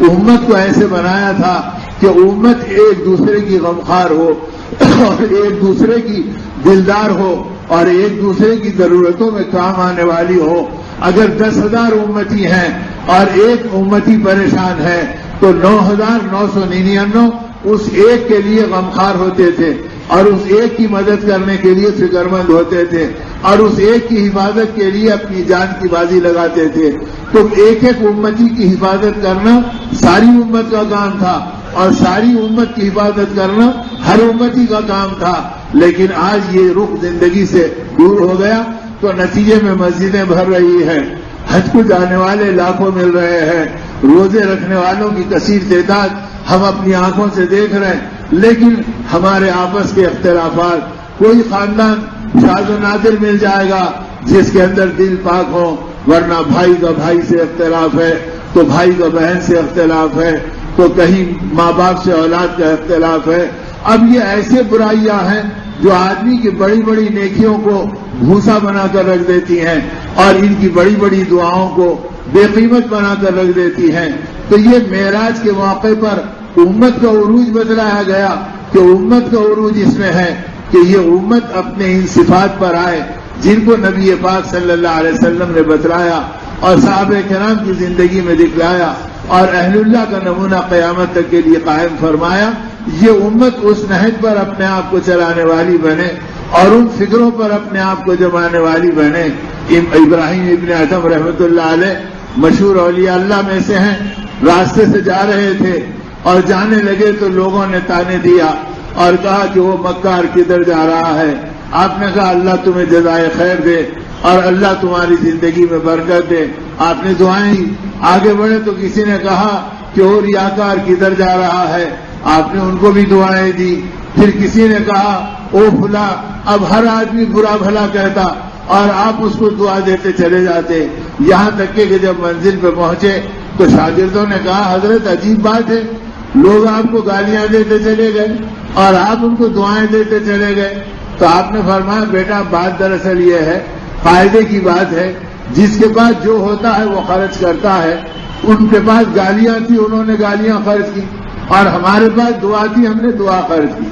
امت کو ایسے بنایا تھا کہ امت ایک دوسرے کی غمخوار ہو اور ایک دوسرے کی دلدار ہو اور ایک دوسرے کی ضرورتوں میں کام آنے والی ہو۔ اگر 10,000 امتی ہیں اور ایک امتی پریشان ہے تو 9,999 اس ایک کے لیے غمخوار ہوتے تھے اور اس ایک کی مدد کرنے کے لیے فکر مند ہوتے تھے اور اس ایک کی حفاظت کے لیے اپنی جان کی بازی لگاتے تھے۔ تو ایک ایک امتی کی حفاظت کرنا ساری امت کا کام تھا اور ساری امت کی حفاظت کرنا ہر امتی کا کام تھا، لیکن آج یہ رخ زندگی سے دور ہو گیا تو نتیجے میں مسجدیں بھر رہی ہیں، حج کو جانے والے لاکھوں مل رہے ہیں، روزے رکھنے والوں کی کثیر تعداد ہم اپنی آنکھوں سے دیکھ رہے ہیں، لیکن ہمارے آپس کے اختلافات، کوئی خاندان شاذ و نادر مل جائے گا جس کے اندر دل پاک ہو، ورنہ بھائی کا بھائی سے اختلاف ہے تو بھائی کا بہن سے اختلاف ہے تو کہیں ماں باپ سے اولاد کا اختلاف ہے۔ اب یہ ایسے برائیاں ہیں جو آدمی کی بڑی بڑی نیکیوں کو بھوسا بنا کر رکھ دیتی ہیں اور ان کی بڑی بڑی دعاؤں کو بے قیمت بنا کر رکھ دیتی ہیں۔ تو یہ معراج کے موقع پر امت کا عروج بتلایا گیا کہ امت کا عروج اس میں ہے کہ یہ امت اپنے ان صفات پر آئے جن کو نبی پاک صلی اللہ علیہ وسلم نے بتلایا اور صحابہ کرام کی زندگی میں دکھلایا اور اہل اللہ کا نمونہ قیامت تک کے لیے قائم فرمایا۔ یہ امت اس نہج پر اپنے آپ کو چلانے والی بنے اور ان فکروں پر اپنے آپ کو جمانے والی بنے۔ ابراہیم ابن ادھم رحمۃ اللہ علیہ مشہور اولیاء اللہ میں سے ہیں، راستے سے جا رہے تھے اور جانے لگے تو لوگوں نے تانے دیا اور کہا کہ وہ مکار کدھر جا رہا ہے؟ آپ نے کہا اللہ تمہیں جزائے خیر دے اور اللہ تمہاری زندگی میں برکت دے۔ آپ نے دعائیں دی، آگے بڑھے تو کسی نے کہا کہ وہ ریاکار کدھر جا رہا ہے؟ آپ نے ان کو بھی دعائیں دی۔ پھر کسی نے کہا او فلاں، اب ہر آدمی برا بھلا کہتا اور آپ اس کو دعا دیتے چلے جاتے، یہاں تک کہ جب منزل پہ پہنچے تو شاگردوں نے کہا حضرت عجیب بات ہے، لوگ آپ کو گالیاں دیتے چلے گئے اور آپ ان کو دعائیں دیتے چلے گئے۔ تو آپ نے فرمایا بیٹا بات دراصل یہ ہے، فائدے کی بات ہے، جس کے پاس جو ہوتا ہے وہ خرچ کرتا ہے۔ ان کے پاس گالیاں تھی، انہوں نے گالیاں خرچ کی اور ہمارے پاس دعا تھی، ہم نے دعا خرچ کی۔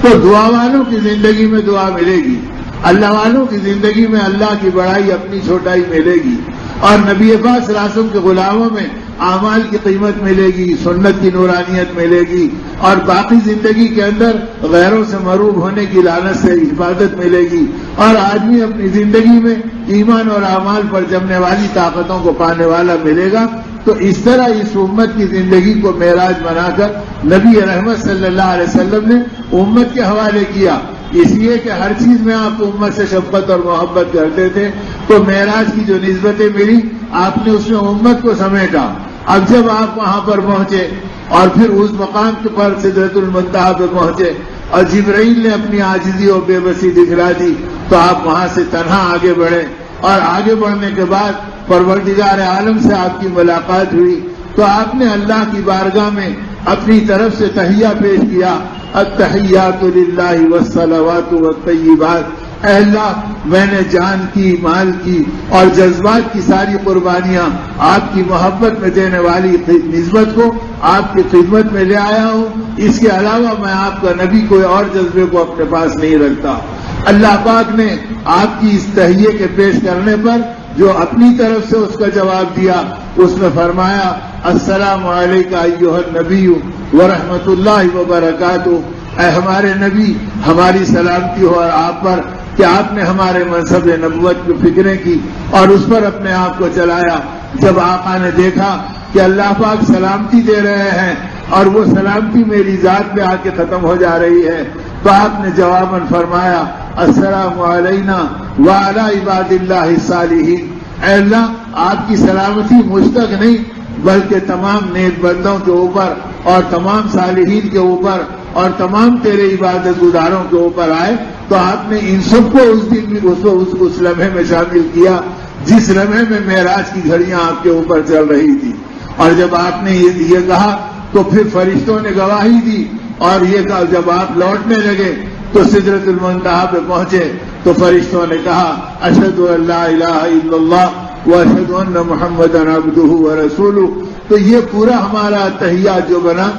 تو دعا والوں کی زندگی میں دعا ملے گی اللہ والوں کی زندگی میں اللہ کی بڑائی اپنی چھوٹائی ملے گی، اور نبی پاک صلی اللہ علیہ وسلم کے غلاموں میں اعمال کی قیمت ملے گی، سنت کی نورانیت ملے گی، اور باقی زندگی کے اندر غیروں سے مروب ہونے کی لعنت سے حفاظت ملے گی، اور آدمی اپنی زندگی میں ایمان اور اعمال پر جمنے والی طاقتوں کو پانے والا ملے گا۔ تو اس طرح اس امت کی زندگی کو معراج بنا کر نبی رحمت صلی اللہ علیہ وسلم نے امت کے حوالے کیا، اس لیے کہ ہر چیز میں آپ امت سے شفقت اور محبت کرتے تھے، تو معراج کی جو نسبتیں ملی آپ نے اس میں امت کو سمیٹا۔ اب جب آپ وہاں پر پہنچے اور پھر اس مقام پر سدرۃ المنتہا پہ پہنچے اور جبرائیل نے اپنی عاجزی اور بے بسی دکھلا دی، تو آپ وہاں سے تنہا آگے بڑھے، اور آگے بڑھنے کے بعد پروردگار عالم سے آپ کی ملاقات ہوئی، تو آپ نے اللہ کی بارگاہ میں اپنی طرف سے تحیہ پیش کیا، التحیات للہ والصلوات والطیبات، اے اللہ میں نے جان کی، مال کی اور جذبات کی ساری قربانیاں آپ کی محبت میں دینے والی نسبت کو آپ کی خدمت میں لے آیا ہوں، اس کے علاوہ میں آپ کا نبی کوئی اور جذبے کو اپنے پاس نہیں رکھتا۔ اللہ پاک نے آپ کی اس تحیے کے پیش کرنے پر جو اپنی طرف سے اس کا جواب دیا، اس میں فرمایا السلام علیکہ ایھا النبی ورحمۃ اللہ وبرکاتہ، اے ہمارے نبی ہماری سلامتی ہو اور آپ پر کہ آپ نے ہمارے مذہب نبوت کی فکریں کی اور اس پر اپنے آپ کو چلایا۔ جب آقا نے دیکھا کہ اللہ پاک سلامتی دے رہے ہیں اور وہ سلامتی میری ذات پہ آ کے ختم ہو جا رہی ہے، تو آپ نے جواباً فرمایا السلام علینا وعلی عباد اللہ الصالحین، اے اللہ آپ کی سلامتی مجھ تک نہیں بلکہ تمام نیک بندوں کے اوپر اور تمام صالحین کے اوپر اور تمام تیرے عبادت گزاروں کے اوپر آئے۔ تو آپ نے ان سب کو اس دن اس لمحے میں شامل کیا جس لمحے میں معراج کی گھڑیاں آپ کے اوپر چل رہی تھی، اور جب آپ نے یہ کہا تو پھر فرشتوں نے گواہی دی، اور یہ کہا جب آپ لوٹنے لگے تو سدرۃ المنتہا پہ پہنچے تو فرشتوں نے کہا اشہد ان لا الہ الا اللہ واشہد ان محمدا عبدہ ورسولہ۔ تو یہ پورا ہمارا تحیات جو بنا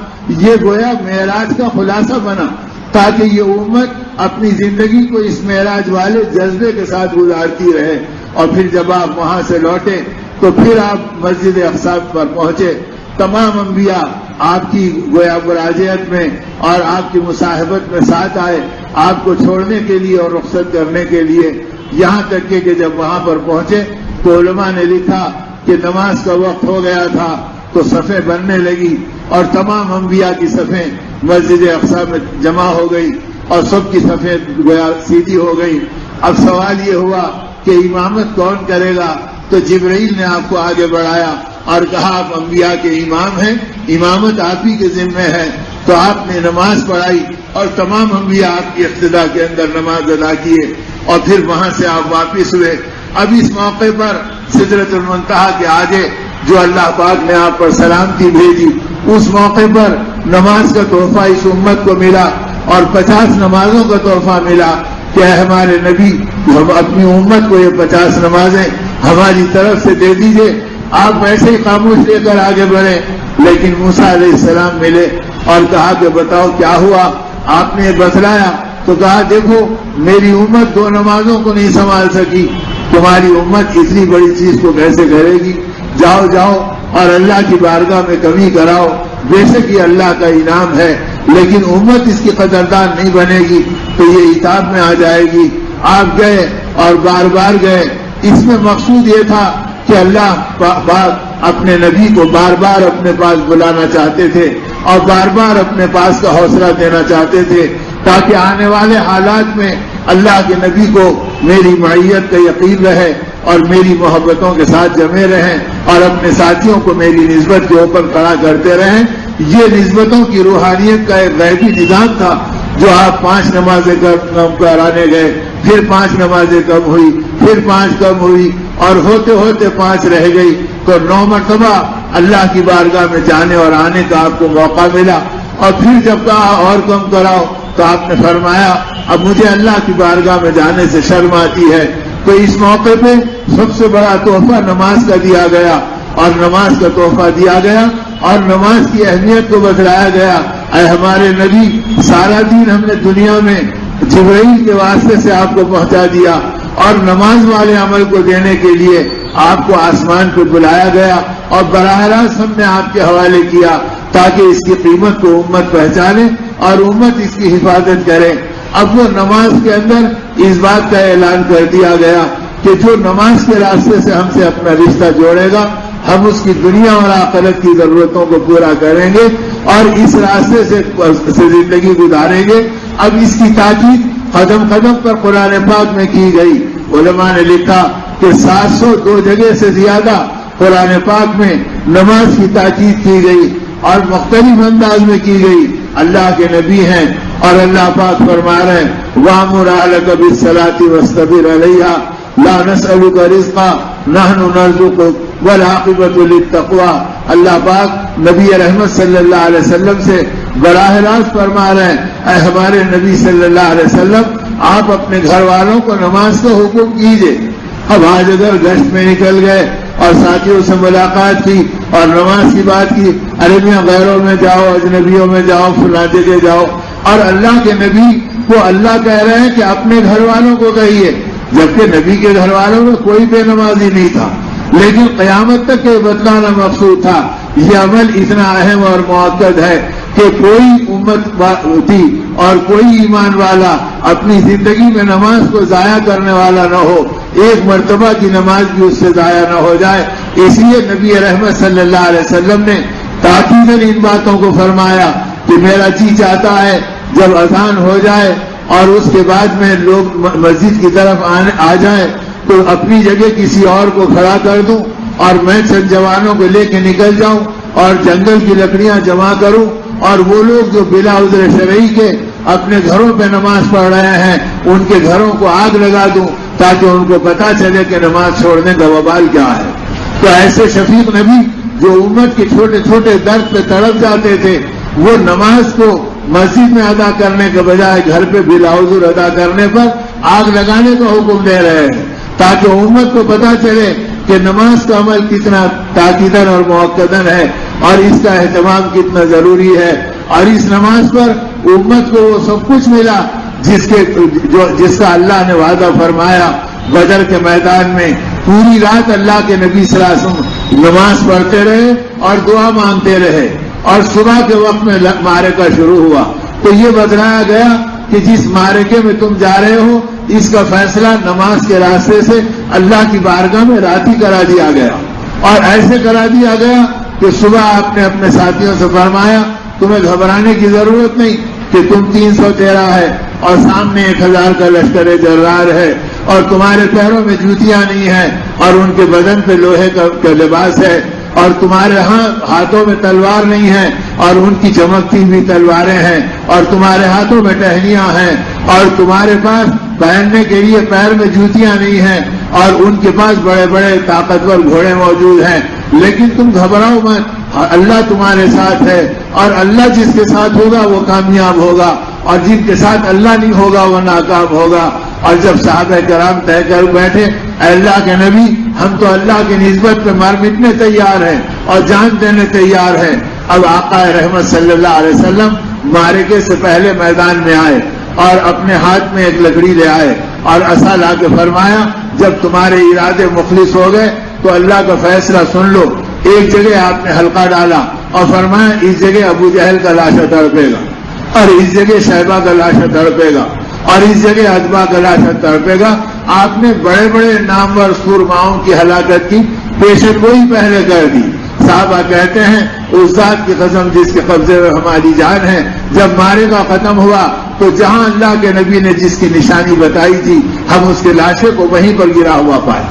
یہ گویا معراج کا خلاصہ بنا، تاکہ یہ امت اپنی زندگی کو اس معراج والے جذبے کے ساتھ گزارتی رہے۔ اور پھر جب آپ وہاں سے لوٹے تو پھر آپ مسجد اقصیٰ پر پہنچے، تمام انبیاء آپ کی گویا مراجعت میں اور آپ کی مصاحبت میں ساتھ آئے، آپ کو چھوڑنے کے لیے اور رخصت کرنے کے لیے، یہاں تک کہ جب وہاں پر پہنچے تو علماء نے لکھا کہ نماز کا وقت ہو گیا تھا تو صفیں بننے لگی اور تمام انبیاء کی صفیں مسجد اقصیٰ میں جمع ہو گئی اور سب کی صفیں گویا سیدھی ہو گئی۔ اب سوال یہ ہوا کہ امامت کون کرے گا؟ تو جبرائیل نے آپ کو آگے بڑھایا اور کہا آپ انبیاء کے امام ہیں، امامت آپ ہی کے ذمہ ہے۔ تو آپ نے نماز پڑھائی اور تمام انبیاء آپ کی اقتداء کے اندر نماز ادا کیے، اور پھر وہاں سے آپ واپس ہوئے۔ اب اس موقع پر سدرۃ المنتہا کے آگے جو اللہ پاک نے آپ پر سلامتی بھیجی، اس موقع پر نماز کا تحفہ اس امت کو ملا اور 50 نمازوں کا تحفہ ملا کہ اے ہمارے نبی ہم اپنی امت کو یہ 50 نمازیں ہماری طرف سے دے دیجئے۔ آپ ویسے ہی خاموش لے کر آگے بڑھے، لیکن موسیٰ علیہ السلام ملے اور کہا کہ بتاؤ کیا ہوا؟ آپ نے بتلایا تو کہا دیکھو میری امت 2 نمازوں کو نہیں سنبھال سکی، تمہاری امت اتنی بڑی چیز کو کیسے کرے گی؟ جاؤ جاؤ اور اللہ کی بارگاہ میں کمی کراؤ، بے شک یہ اللہ کا انعام ہے، لیکن امت اس کی قدردان نہیں بنے گی تو یہ عتاب میں آ جائے گی۔ آپ گئے اور بار بار گئے، اس میں مقصود یہ تھا کہ اللہ اپنے نبی کو بار بار اپنے پاس بلانا چاہتے تھے اور بار بار اپنے پاس کا حوصلہ دینا چاہتے تھے، تاکہ آنے والے حالات میں اللہ کے نبی کو میری معیت کا یقین رہے اور میری محبتوں کے ساتھ جمے رہیں اور اپنے ساتھیوں کو میری نسبت کے اوپر کھڑا کرتے رہیں۔ یہ نسبتوں کی روحانیت کا ایک غیبی نظام تھا جو آپ 5 نمازیں کم کرانے گئے، پھر 5 نمازیں کم ہوئی، پھر 5 کم ہوئی اور ہوتے ہوتے 5 رہ گئی، تو 9 مرتبہ اللہ کی بارگاہ میں جانے اور آنے کا آپ کو موقع ملا۔ اور پھر جب کہا اور کم کراؤ تو آپ نے فرمایا اب مجھے اللہ کی بارگاہ میں جانے سے شرم آتی ہے۔ تو اس موقع پہ سب سے بڑا تحفہ نماز کا دیا گیا اور نماز کا تحفہ دیا گیا اور نماز کی اہمیت کو بتلایا گیا۔ اے ہمارے نبی سارا دن ہم نے دنیا میں جبرائیل کے واسطے سے آپ کو پہنچا دیا، اور نماز والے عمل کو دینے کے لیے آپ کو آسمان پہ بلایا گیا اور براہ راست ہم نے آپ کے حوالے کیا تاکہ اس کی قیمت کو امت پہچانے اور امت اس کی حفاظت کرے۔ اب وہ نماز کے اندر اس بات کا اعلان کر دیا گیا کہ جو نماز کے راستے سے ہم سے اپنا رشتہ جوڑے گا ہم اس کی دنیا اور آخرت کی ضرورتوں کو پورا کریں گے اور اس راستے سے زندگی گزاریں گے۔ اب اس کی تاکید قدم قدم پر قرآن پاک میں کی گئی۔ علماء نے لکھا کہ 702 جگہ سے زیادہ قرآن پاک میں نماز کی تاکید کی گئی اور مختلف انداز میں کی گئی۔ اللہ کے نبی ہیں اور اللہ پاک فرما رہے ہیں وَأْمُرْ أَهْلَكَ بِالصَّلَاةِ وَاصْطَبِرْ عَلَيْهَا لَا نَسْأَلُكَ رِزْقًا نَحْنُ نَرْزُقُكَ وَالْعَاقِبَةُ لِلتَّقْوَىٰ۔ اللہ پاک نبی رحمت صلی اللہ علیہ وسلم سے براہ راست فرما رہے ہیں اے ہمارے نبی صلی اللہ علیہ وسلم آپ اپنے گھر والوں کو نماز کا حکم کیجئے۔ اب آج اگر گشت میں نکل گئے اور ساتھیوں سے ملاقات کی اور نماز کی بات کی، عربیاں غیروں میں جاؤ، اجنبیوں میں جاؤ، فلاں جگہ جاؤ، اور اللہ کے نبی کو اللہ کہہ رہے ہیں کہ اپنے گھر والوں کو کہیے، جبکہ نبی کے گھر والوں میں کوئی بے نمازی نہیں تھا، لیکن قیامت تک یہ بتلانا مقصود تھا۔ یہ عمل اتنا اہم اور مؤکد ہے کہ کوئی امت تھی اور کوئی ایمان والا اپنی زندگی میں نماز کو ضائع کرنے والا نہ ہو، ایک مرتبہ کی نماز بھی اس سے ضائع نہ ہو جائے۔ اس لیے نبی رحمت صلی اللہ علیہ وسلم نے تاکیداً ان باتوں کو فرمایا کہ میرا جی چاہتا ہے جب اذان ہو جائے اور اس کے بعد میں لوگ مسجد کی طرف آ جائیں تو اپنی جگہ کسی اور کو کھڑا کر دوں اور میں چند جوانوں کو لے کے نکل جاؤں اور جنگل کی لکڑیاں جمع کروں اور وہ لوگ جو بلا عذر شرعی کے اپنے گھروں پہ نماز پڑھ رہے ہیں ان کے گھروں کو آگ لگا دوں تاکہ ان کو پتا چلے کہ نماز چھوڑنے کا وبال کیا ہے۔ تو ایسے شفیق نبی جو امت کے چھوٹے چھوٹے درد پہ تڑپ جاتے تھے وہ نماز کو مسجد میں ادا کرنے کے بجائے گھر پہ بلا عذر ادا کرنے پر آگ لگانے کا حکم دے رہے ہیں تاکہ امت کو پتا چلے کہ نماز کا عمل کتنا تاکیدن اور مؤکدن ہے اور اس کا اہتمام کتنا ضروری ہے، اور اس نماز پر امت کو وہ سب کچھ ملا جس کا اللہ نے وعدہ فرمایا۔ بدر کے میدان میں پوری رات اللہ کے نبی صلی اللہ علیہ وسلم نماز پڑھتے رہے اور دعا مانگتے رہے اور صبح کے وقت میں معرکہ شروع ہوا تو یہ بتلایا گیا کہ جس معرکے میں تم جا رہے ہو اس کا فیصلہ نماز کے راستے سے اللہ کی بارگاہ میں رات ہی کرا دیا گیا، اور ایسے کرا دیا گیا کہ صبح آپ نے اپنے ساتھیوں سے فرمایا تمہیں گھبرانے کی ضرورت نہیں کہ تم 313 ہے اور سامنے 1000 کا لشکر جرار ہے اور تمہارے پیروں میں جوتیاں نہیں ہیں اور ان کے بدن پہ لوہے کا لباس ہے اور تمہارے ہاتھوں میں تلوار نہیں ہے اور ان کی چمکتی ہوئی تلواریں ہیں اور تمہارے ہاتھوں میں ٹہنیاں ہیں اور تمہارے پاس پہننے کے لیے پیر میں جوتیاں نہیں ہیں اور ان کے پاس بڑے بڑے طاقتور گھوڑے موجود ہیں، لیکن تم گھبراؤ مت، اللہ تمہارے ساتھ ہے اور اللہ جس کے ساتھ ہوگا وہ کامیاب ہوگا اور جن کے ساتھ اللہ نہیں ہوگا وہ ناکام ہوگا۔ اور جب صحابہ کرام طے کر بیٹھے اے اللہ کے نبی ہم تو اللہ کی نسبت پہ مر مٹنے تیار ہیں اور جان دینے تیار ہیں۔ اب آقا رحمت صلی اللہ علیہ وسلم معرکے سے پہلے میدان میں آئے اور اپنے ہاتھ میں ایک لکڑی لے آئے اور عصا لا کے فرمایا جب تمہارے ارادے مخلص ہو گئے تو اللہ کا فیصلہ سن لو۔ ایک جگہ آپ نے حلقہ ڈالا اور فرمایا اس جگہ ابو جہل کا لاشا تڑپے گا اور اس جگہ شیبہ کا لاشا تڑپے گا اور اس جگہ عتبہ کا لاشا تڑپے گا۔ آپ نے بڑے بڑے نامور سورماؤں کی ہلاکت کی پیشن گوئی پہلے کر دی۔ صحابہ کہتے ہیں اس ذات کی قسم جس کے قبضے میں ہماری جان ہے، جب معرکہ ختم ہوا تو جہاں اللہ کے نبی نے جس کی نشانی بتائی تھی ہم اس کے لاشے کو وہیں پر گرا ہوا پائے۔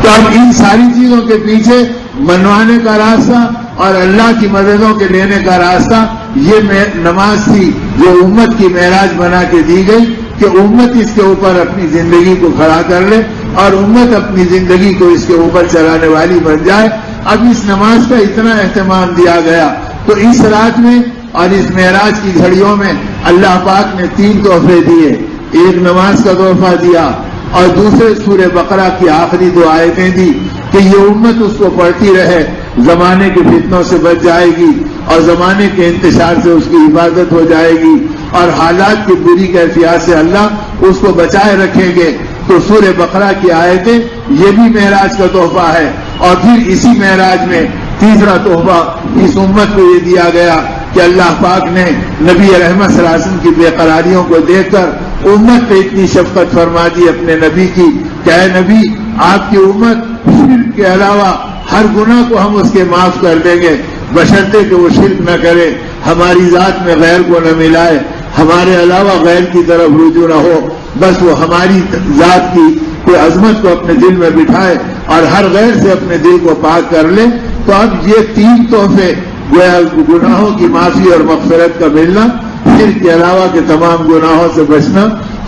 تو اب ان ساری چیزوں کے پیچھے منوانے کا راستہ اور اللہ کی مددوں کے لینے کا راستہ یہ نماز تھی جو امت کی معراج بنا کے دی گئی کہ امت اس کے اوپر اپنی زندگی کو کھڑا کر لے اور امت اپنی زندگی کو اس کے اوپر چلانے والی بن جائے۔ اب اس نماز کا اتنا اہتمام دیا گیا تو اس رات میں اور اس معراج کی گھڑیوں میں اللہ پاک نے 3 تحفے دیے، ایک نماز کا تحفہ دیا اور دوسرے سورہ بقرہ کی آخری 2 آیتیں دی کہ یہ امت اس کو پڑھتی رہے، زمانے کے فتنوں سے بچ جائے گی اور زمانے کے انتشار سے اس کی حفاظت ہو جائے گی اور حالات کی بری کیفیات سے اللہ اس کو بچائے رکھیں گے. تو سورہ بقرہ کی آیتیں یہ بھی معراج کا تحفہ ہے. اور پھر اسی معراج میں تیسرا تحفہ اس امت کو یہ دیا گیا کہ اللہ پاک نے نبی رحمت صلی اللہ علیہ وسلم کی بے قراریوں کو دیکھ کر امت پہ اتنی شفقت فرما دی اپنے نبی کی کہ اے نبی آپ کی امت شرک کے علاوہ ہر گناہ کو ہم اس کے معاف کر دیں گے بشرطے کہ وہ شرک نہ کرے, ہماری ذات میں غیر کو نہ ملائے, ہمارے علاوہ غیر کی طرف رجوع نہ ہو, بس وہ ہماری ذات کی کوئی عظمت کو اپنے دل میں بٹھائے اور ہر غیر سے اپنے دل کو پاک کر لے. تو اب یہ تین تحفے گویا گناہوں کی معافی اور مغفرت کا ملنا, شرک کے علاوہ کے تمام گناہوں سے بچنا,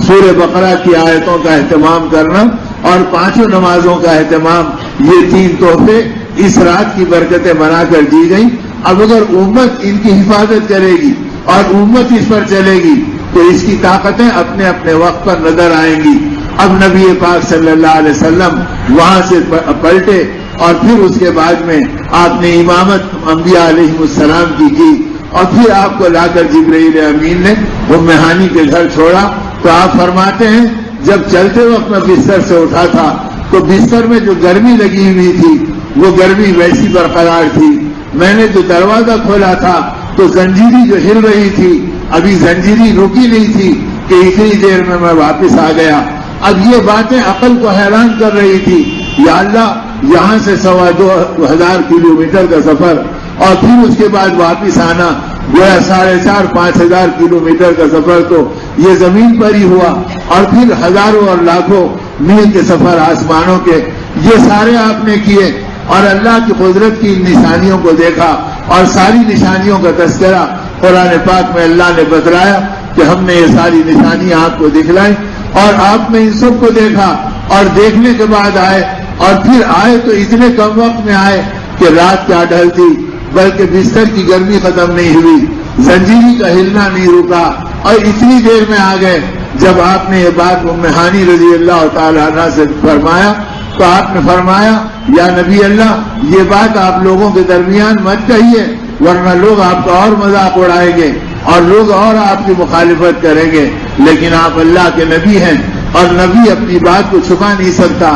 سورہ بقرہ کی آیتوں کا اہتمام کرنا اور پانچوں نمازوں کا اہتمام, یہ تین تحفے اس رات کی برکتیں بنا کر دی گئی. اب اگر امت ان کی حفاظت کرے گی اور امت اس پر چلے گی تو اس کی طاقتیں اپنے اپنے وقت پر نظر آئیں گی. اب نبی پاک صلی اللہ علیہ وسلم وہاں سے پلٹے اور پھر اس کے بعد میں آپ نے امامت انبیاء علیہ السلام کی اور پھر آپ کو لا کر جبرائیل امین نے ام ہانی کے گھر چھوڑا. تو آپ فرماتے ہیں جب چلتے وقت میں بستر سے اٹھا تھا تو بستر میں جو گرمی لگی ہوئی تھی وہ گرمی ویسی برقرار تھی. میں نے جو دروازہ کھولا تھا تو زنجیری جو ہل رہی تھی ابھی زنجیری رکی نہیں تھی کہ اتنی دیر میں واپس آ گیا. اب یہ باتیں عقل کو حیران کر رہی تھی. یا اللہ یہاں سے 2,500 کلومیٹر کا سفر اور پھر اس کے بعد واپس آنا گویا 4,500-5,000 کلومیٹر کا سفر تو یہ زمین پر ہی ہوا اور پھر ہزاروں اور لاکھوں میل کے سفر آسمانوں کے, یہ سارے آپ نے کیے اور اللہ کی قدرت کی ان نشانیوں کو دیکھا اور ساری نشانیوں کا تذکرہ قرآن پاک میں اللہ نے بتلایا کہ ہم نے یہ ساری نشانیاں آپ کو دکھلائیں اور آپ نے ان سب کو دیکھا اور دیکھنے کے بعد آئے اور پھر آئے تو اتنے کم وقت میں آئے کہ رات کیا ڈھلتی بلکہ بستر کی گرمی ختم نہیں ہوئی, زنجیری کا ہلنا نہیں رکا اور اتنی دیر میں آ گئے. جب آپ نے یہ بات ام ہانی رضی اللہ تعالی عنہ سے فرمایا تو آپ نے فرمایا یا نبی اللہ یہ بات آپ لوگوں کے درمیان مت کہیے ورنہ لوگ آپ کا اور مذاق اڑائیں گے اور لوگ اور آپ کی مخالفت کریں گے. لیکن آپ اللہ کے نبی ہیں اور نبی اپنی بات کو چھپا نہیں سکتا.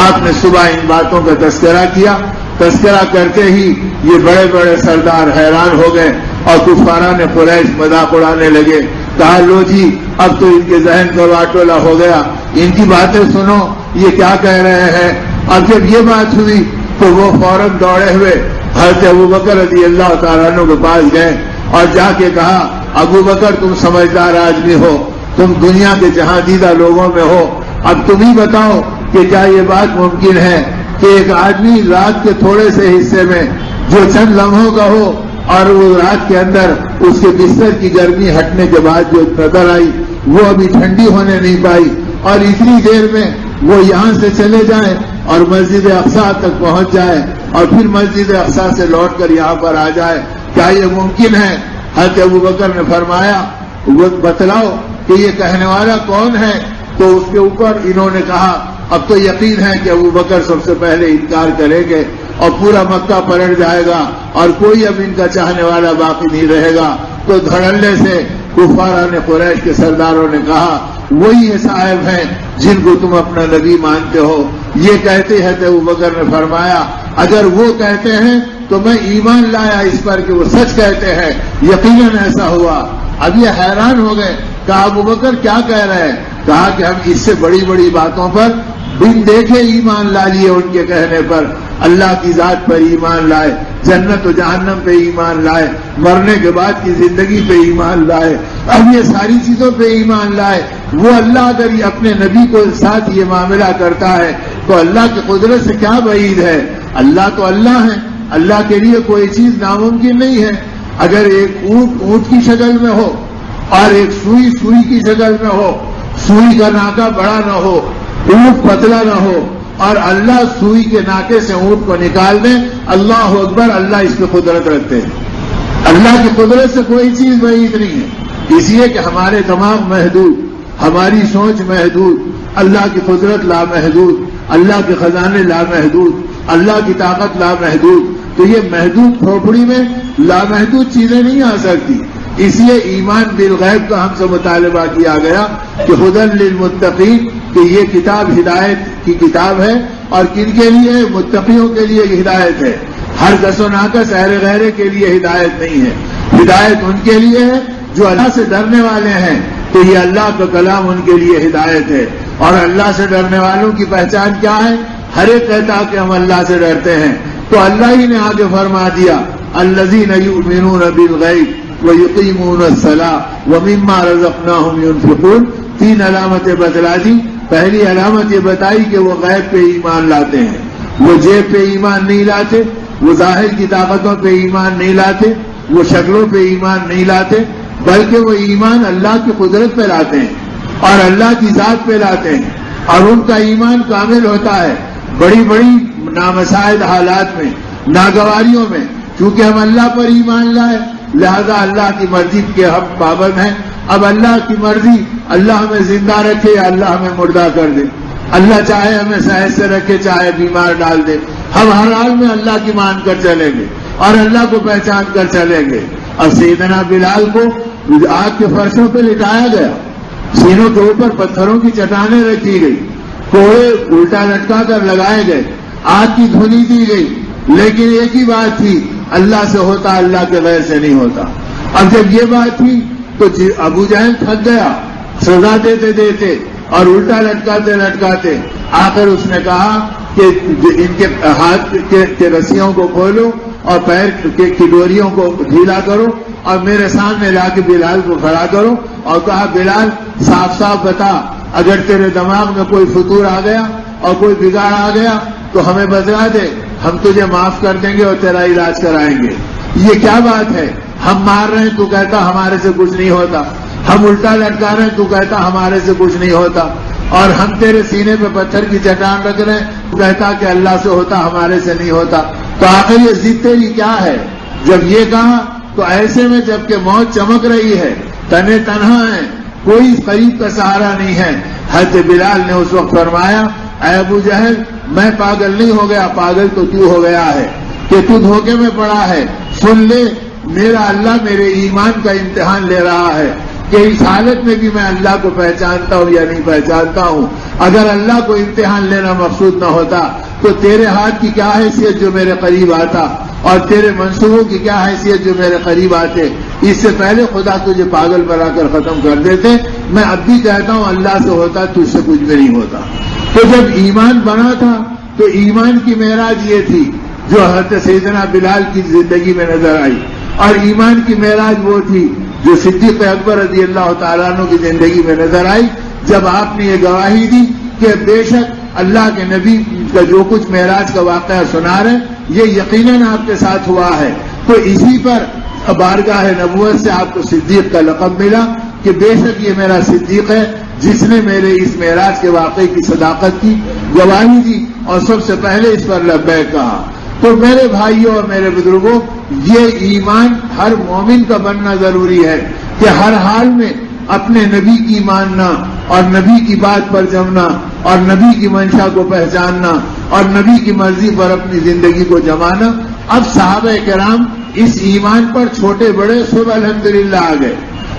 آپ نے صبح ان باتوں کا تذکرہ کیا, تذکرہ کرتے ہی یہ بڑے بڑے سردار حیران ہو گئے اور کفاران قریش مذاق اڑانے لگے. کہا لو جی اب تو ان کے ذہن کا واٹولہ ہو گیا, ان کی باتیں سنو یہ کیا کہہ رہے ہیں. اب جب یہ بات ہوئی تو وہ فوراً دوڑے ہوئے حضرت ابوبکر رضی اللہ تعالیٰ عنہ کے پاس گئے اور جا کے کہا ابوبکر تم سمجھدار آدمی ہو, تم دنیا کے جہاں دیدہ لوگوں میں ہو, اب تم ہی بتاؤ کہ کیا یہ بات ممکن ہے کہ ایک آدمی رات کے تھوڑے سے حصے میں جو چند لمحوں کا ہو اور وہ رات کے اندر اس کے بستر کی گرمی ہٹنے کے بعد جو نظر آئی وہ ابھی ٹھنڈی ہونے نہیں پائی اور اتنی دیر میں وہ یہاں سے چلے جائیں اور مسجد اقصیٰ تک پہنچ جائے اور پھر مسجد اقصیٰ سے لوٹ کر یہاں پر آ جائے, کیا یہ ممکن ہے؟ حضرت ابوبکر نے فرمایا وہ بتلاؤ کہ یہ کہنے والا کون ہے. تو اس کے اوپر انہوں نے کہا اب تو یقین ہے کہ ابوبکر سب سے پہلے انکار کریں گے اور پورا مکہ پلٹ جائے گا اور کوئی اب ان کا چاہنے والا باقی نہیں رہے گا. تو دھڑلے سے کفاران قریش کے سرداروں نے کہا وہی یہ صاحب ہیں جن کو تم اپنا نبی مانتے ہو. یہ کہتے ہیں تو ابوبکر نے فرمایا اگر وہ کہتے ہیں تو میں ایمان لایا اس پر کہ وہ سچ کہتے ہیں, یقیناً ایسا ہوا. اب یہ حیران ہو گئے, کہا ابوبکر کیا کہہ رہے ہیں؟ کہا کہ ہم اس سے بڑی بڑی باتوں پر بن دیکھے ایمان لا لیے, ان کے کہنے پر اللہ کی ذات پر ایمان لائے, جنت و جہنم پہ ایمان لائے, مرنے کے بعد کی زندگی پہ ایمان لائے, اب یہ ساری چیزوں پہ ایمان لائے. وہ اللہ اگر یہ اپنے نبی کو ساتھ یہ معاملہ کرتا ہے تو اللہ کی قدرت سے کیا بعید ہے. اللہ تو اللہ ہے, اللہ کے لیے کوئی چیز ناممکن نہیں ہے. اگر ایک اونٹ کی شکل میں ہو اور ایک سوئی کی شکل میں ہو, سوئی کا ناکا بڑا نہ ہو, اونٹ پتلا نہ ہو اور اللہ سوئی کے ناکے سے اونٹ کو نکال دیں, اللہ اکبر, اللہ اس پہ قدرت رکھتے ہیں. اللہ کی قدرت سے کوئی چیز بعید نہیں ہے. اس لیے کہ ہمارے دماغ محدود, ہماری سوچ محدود, اللہ کی قدرت لامحدود, اللہ کے خزانے لامحدود, اللہ کی طاقت لامحدود. تو یہ محدود کھوپڑی میں لامحدود چیزیں نہیں آ سکتی. اس لیے ایمان بالغیب کا ہم سے مطالبہ کیا گیا کہ ہدی للمتقین، کہ یہ کتاب ہدایت کی کتاب ہے، اور کن کے لیے؟ متقیوں کے لیے ہدایت ہے، ہر کس و ناکس اہل غیرے کے لیے ہدایت نہیں ہے، ہدایت ان کے لیے ہے جو اللہ سے ڈرنے والے ہیں، تو یہ اللہ کا کلام ان کے لیے ہدایت ہے۔ اور اللہ سے ڈرنے والوں کی پہچان کیا ہے؟ ہر ایک کہتا کہ ہم اللہ سے ڈرتے ہیں، تو اللہ ہی نے آگے فرما دیا الذین یؤمنون بالغیب ویقیمون الصلاۃ ومما رزقناہم ینفقون۔ 3 علامتیں بتلا دی۔ پہلی علامت یہ بتائی کہ وہ غیب پہ ایمان لاتے ہیں، وہ جیب پہ ایمان نہیں لاتے، وہ ظاہر کی طاقتوں پہ ایمان نہیں لاتے، وہ شکلوں پہ ایمان نہیں لاتے، بلکہ وہ ایمان اللہ کی قدرت پہ لاتے ہیں اور اللہ کی ذات پہ لاتے ہیں، اور ان کا ایمان کامل ہوتا ہے بڑی بڑی نامساعد حالات میں، ناگواریوں میں، چونکہ ہم اللہ پر ایمان لائے لہذا اللہ کی مرضی کے ہم پابند ہیں۔ اب اللہ کی مرضی، اللہ ہمیں زندہ رکھے یا اللہ ہمیں مردہ کر دے، اللہ چاہے ہمیں صحت سے رکھے چاہے بیمار ڈال دے، ہم ہر حال میں اللہ کی مان کر چلیں گے اور اللہ کو پہچان کر چلیں گے۔ اور سیدنا بلال کو آگ کے فرشوں پہ لٹایا گیا، سینوں کے اوپر پتھروں کی چٹانیں رکھی گئی، کوڑے الٹا لٹکا کر لگائے گئے، آگ کی دھنی دی گئی، لیکن ایک ہی بات تھی، اللہ سے ہوتا اللہ کے غیر سے نہیں ہوتا۔ اب جب یہ بات تھی تو ابو جہل تھک گیا سزا دیتے دیتے اور الٹا لٹکاتے لٹکاتے، آخر اس نے کہا کہ ان کے ہاتھ کے رسیوں کو کھولو اور پیر کی ڈوریوں کو ڈھیلا کرو اور میرے سامنے لا کے بلال کو کھڑا کرو، اور کہا بلال صاف صاف بتا، اگر تیرے دماغ میں کوئی فطور آ گیا اور کوئی بگاڑ آ گیا تو ہمیں بتلا دے، ہم تجھے معاف کر دیں گے اور تیرا علاج کرائیں گے۔ یہ کیا بات ہے؟ ہم مار رہے ہیں تو کہتا ہمارے سے کچھ نہیں ہوتا، ہم الٹا لٹکا رہے ہیں تو کہتا ہمارے سے کچھ نہیں ہوتا، اور ہم تیرے سینے پہ پتھر کی چٹان رکھ رہے ہیں تو کہتا کہ اللہ سے ہوتا ہمارے سے نہیں ہوتا۔ تو آخر یہ ضد تیری کیا ہے؟ جب یہ کہا تو ایسے میں جبکہ موت چمک رہی ہے، تنے تنہا ہے، کوئی قریب کا سہارا نہیں ہے، حضرت بلال نے اس وقت فرمایا اے ابو جہل، میں پاگل نہیں ہو گیا، پاگل تو تو ہو گیا ہے کہ تو دھوکے میں پڑا ہے۔ سن لے، میرا اللہ میرے ایمان کا امتحان لے رہا ہے کہ اس حالت میں بھی میں اللہ کو پہچانتا ہوں یا نہیں پہچانتا ہوں۔ اگر اللہ کو امتحان لینا مقصود نہ ہوتا تو تیرے ہاتھ کی کیا حیثیت جو میرے قریب آتا، اور تیرے منصوبوں کی کیا حیثیت جو میرے قریب آتے۔ اس سے پہلے خدا تجھے پاگل بنا کر ختم کر دیتے۔ میں اب بھی کہتا ہوں اللہ سے ہوتا تجھ سے کچھ بھی نہیں ہوتا۔ تو جب ایمان بنا تھا تو ایمان کی معراج یہ تھی جو حضرت سیدنا بلال کی زندگی میں نظر آئی، اور ایمان کی معراج وہ تھی جو صدیق اکبر رضی اللہ تعالیٰ عنہ کی زندگی میں نظر آئی، جب آپ نے یہ گواہی دی کہ بے شک اللہ کے نبی کا جو کچھ معراج کا واقعہ سنا رہے یہ یقیناً آپ کے ساتھ ہوا ہے۔ تو اسی پر بارگاہ نبوت سے آپ کو صدیق کا لقب ملا کہ بے شک یہ میرا صدیق ہے جس نے میرے اس معراج کے واقعے کی صداقت کی گواہی دی اور سب سے پہلے اس پر لبیک کہا۔ تو میرے بھائیوں اور میرے بزرگوں، یہ ایمان ہر مومن کا بننا ضروری ہے کہ ہر حال میں اپنے نبی کی ماننا اور نبی کی بات پر جمنا اور نبی کی منشا کو پہچاننا اور نبی کی مرضی پر اپنی زندگی کو جمانا۔ اب صحابہ کرام اس ایمان پر چھوٹے بڑے سب الحمدللہ آ گئے،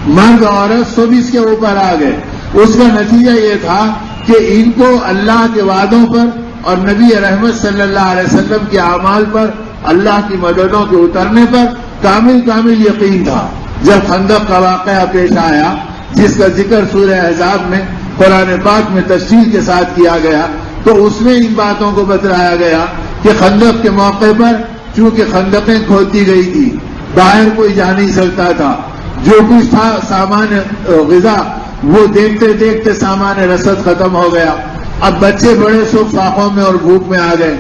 مرد عورت سب اس کے اوپر آ گئے۔ اس کا نتیجہ یہ تھا کہ ان کو اللہ کے وعدوں پر اور نبی رحمت صلی اللہ علیہ وسلم کے اعمال پر، اللہ کی مددوں کے اترنے پر کامل یقین تھا۔ جب خندق کا واقعہ پیش آیا جس کا ذکر سورہ احزاب میں قرآن پاک میں تفصیل کے ساتھ کیا گیا، تو اس میں ان باتوں کو بتلایا گیا کہ خندق کے موقع پر چونکہ خندقیں کھودی گئی تھی، باہر کوئی جا نہیں سکتا تھا، جو کچھ تھا سامان غذا وہ دیکھتے دیکھتے سامان رسد ختم ہو گیا۔ اب بچے بڑے سب فاقوں میں اور بھوک میں آ گئے۔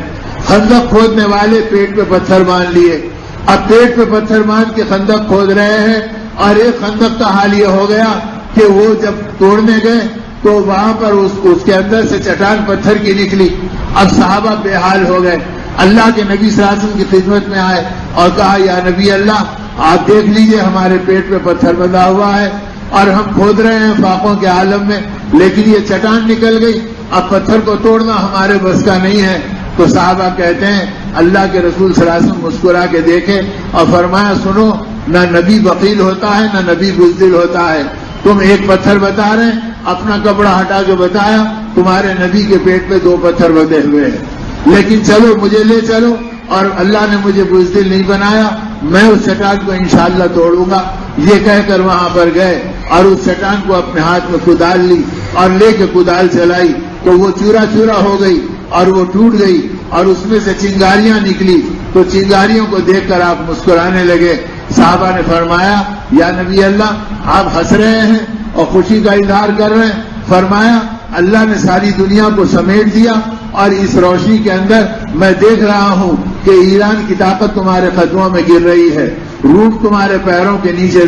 خندق کھودنے والے پیٹ پہ پتھر باندھ لیے، اب پیٹ پہ پتھر باندھ کے خندق کھود رہے ہیں، اور ایک خندق کا حال یہ ہو گیا کہ وہ جب توڑنے گئے تو وہاں پر اس کے اندر سے چٹان پتھر کی نکلی۔ اب صحابہ بے حال ہو گئے، اللہ کے نبی صلی اللہ علیہ وسلم کی خدمت میں آئے اور کہا یا نبی اللہ، آپ دیکھ لیجئے ہمارے پیٹ پہ پتھر بندھا ہوا ہے اور ہم کھود رہے ہیں فاقوں کے عالم میں، لیکن یہ چٹان نکل گئی، اب پتھر کو توڑنا ہمارے بس کا نہیں ہے۔ تو صحابہ کہتے ہیں اللہ کے رسول صلی اللہ علیہ وسلم مسکرا کے دیکھے اور فرمایا سنو، نہ نبی بخیل ہوتا ہے، نہ نبی بزدل ہوتا ہے۔ تم ایک پتھر بتا رہے ہیں، اپنا کپڑا ہٹا کے بتایا، تمہارے نبی کے پیٹ پہ 2 پتھر بندھے ہوئے ہیں، لیکن چلو مجھے لے چلو، اور اللہ نے مجھے بزدل نہیں بنایا، میں اس چٹان کو انشاءاللہ توڑوں گا۔ یہ کہہ کر وہاں پر گئے اور اس چٹان کو اپنے ہاتھ میں کدال لی اور لے کے کدال چلائی تو وہ چورا چورا ہو گئی اور وہ ٹوٹ گئی اور اس میں سے چنگاریاں نکلی، تو چنگاریوں کو دیکھ کر آپ مسکرانے لگے۔ صحابہ نے فرمایا یا نبی اللہ آپ ہنس رہے ہیں اور خوشی کا اظہار کر رہے ہیں؟ فرمایا اللہ نے ساری دنیا کو سمیٹ دیا اور اس روشنی کے اندر میں دیکھ رہا ہوں کہ ایران کی طاقت تمہارے قدموں میں گر رہی ہے، روم تمہارے پیروں کے نیچے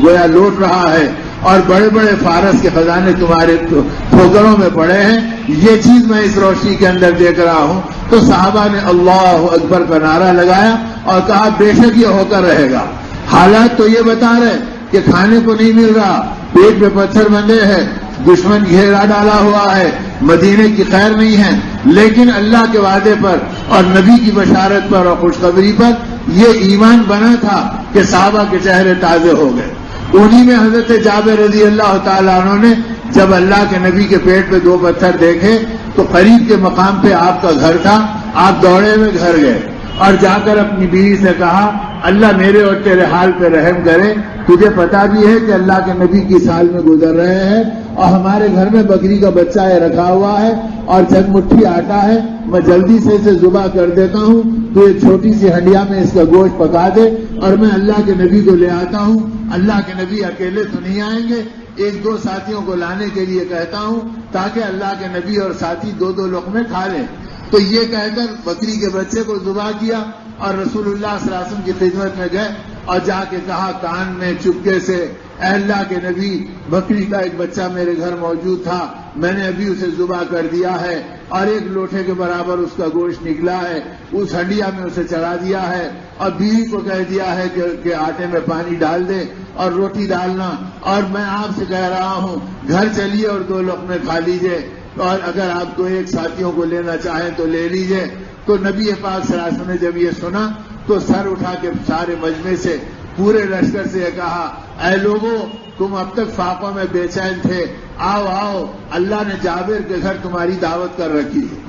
گویا لوٹ رہا ہے اور بڑے بڑے فارس کے خزانے تمہارے ٹھوکروں میں پڑے ہیں، یہ چیز میں اس روشنی کے اندر دیکھ رہا ہوں۔ تو صحابہ نے اللہ اکبر کا نعرہ لگایا اور کہا بے شک یہ ہو کر رہے گا۔ حالات تو یہ بتا رہے کہ کھانے کو نہیں مل رہا، پیٹ پہ پتھر بندھے ہیں، دشمن گھیرا ڈالا ہوا ہے، مدینے کی خیر نہیں ہے، لیکن اللہ کے وعدے پر اور نبی کی بشارت پر اور خوشخبری پر یہ ایمان بنا تھا کہ صحابہ کے چہرے تازے ہو گئے۔ انہی میں حضرت جابر رضی اللہ تعالیٰ عنہ نے جب اللہ کے نبی کے پیٹ پہ 2 پتھر دیکھے تو قریب کے مقام پہ آپ کا گھر تھا، آپ دوڑے میں گھر گئے اور جا کر اپنی بیوی سے کہا اللہ میرے اور تیرے حال پہ رحم کرے، تجھے پتا بھی ہے کہ اللہ کے نبی کی سال میں گزر رہے ہیں اور ہمارے گھر میں بکری کا بچہ ہے رکھا ہوا ہے اور چند مٹھی آٹا ہے، میں جلدی سے اسے ذبح کر دیتا ہوں، تو ایک چھوٹی سی ہنڈیا میں اس کا گوشت پکا دے اور میں اللہ کے نبی کو لے آتا ہوں۔ اللہ کے نبی اکیلے تو نہیں آئیں گے، 1-2 ساتھیوں کو لانے کے لیے کہتا ہوں تاکہ اللہ کے نبی اور ساتھی 2-2 لقمے کھا لیں۔ تو یہ کہہ کر بکری کے بچے کو ذبح کیا اور رسول اللہ صلی اللہ علیہ وسلم کی خدمت میں گئے اور جا کے کہا کان میں چپکے سے اے اللہ کے نبی بکری کا ایک بچہ میرے گھر موجود تھا، میں نے ابھی اسے ذبح کر دیا ہے اور 1 لوٹے کے برابر اس کا گوشت نکلا ہے، اس ہنڈیا میں اسے چڑھا دیا ہے اور بیوی کو کہہ دیا ہے کہ آٹے میں پانی ڈال دے اور روٹی ڈالنا، اور میں آپ سے کہہ رہا ہوں گھر چلیے اور 2 لقمے کھا لیجئے، اور اگر آپ کو 1 ساتھیوں کو لینا چاہیں تو لے لیجئے۔ تو نبی پاک صلی اللہ علیہ وسلم نے جب یہ سنا تو سر اٹھا کے سارے مجمع سے پورے لشکر سے یہ کہا اے لوگوں تم اب تک فاقوں میں بے چین تھے، آؤ آؤ اللہ نے جابر کے گھر تمہاری دعوت کر رکھی ہے۔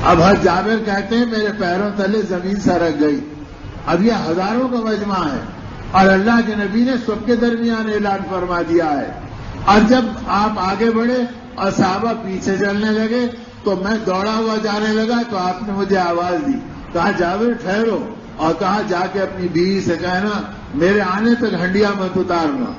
اب ہر جابر کہتے ہیں میرے پیروں تلے زمین سرک گئی۔ اب یہ ہزاروں کا مجمع ہے اور اللہ کے نبی نے سب کے درمیان اعلان فرما دیا ہے، اور جب آپ آگے بڑھے اور صحابہ پیچھے چلنے لگے تو میں دوڑا ہوا جانے لگا تو آپ نے مجھے آواز دی، کہا جابر ٹھہرو، اور کہا جا کے اپنی بیوی سے کہنا میرے آنے تک ہنڈیا مت اتارنا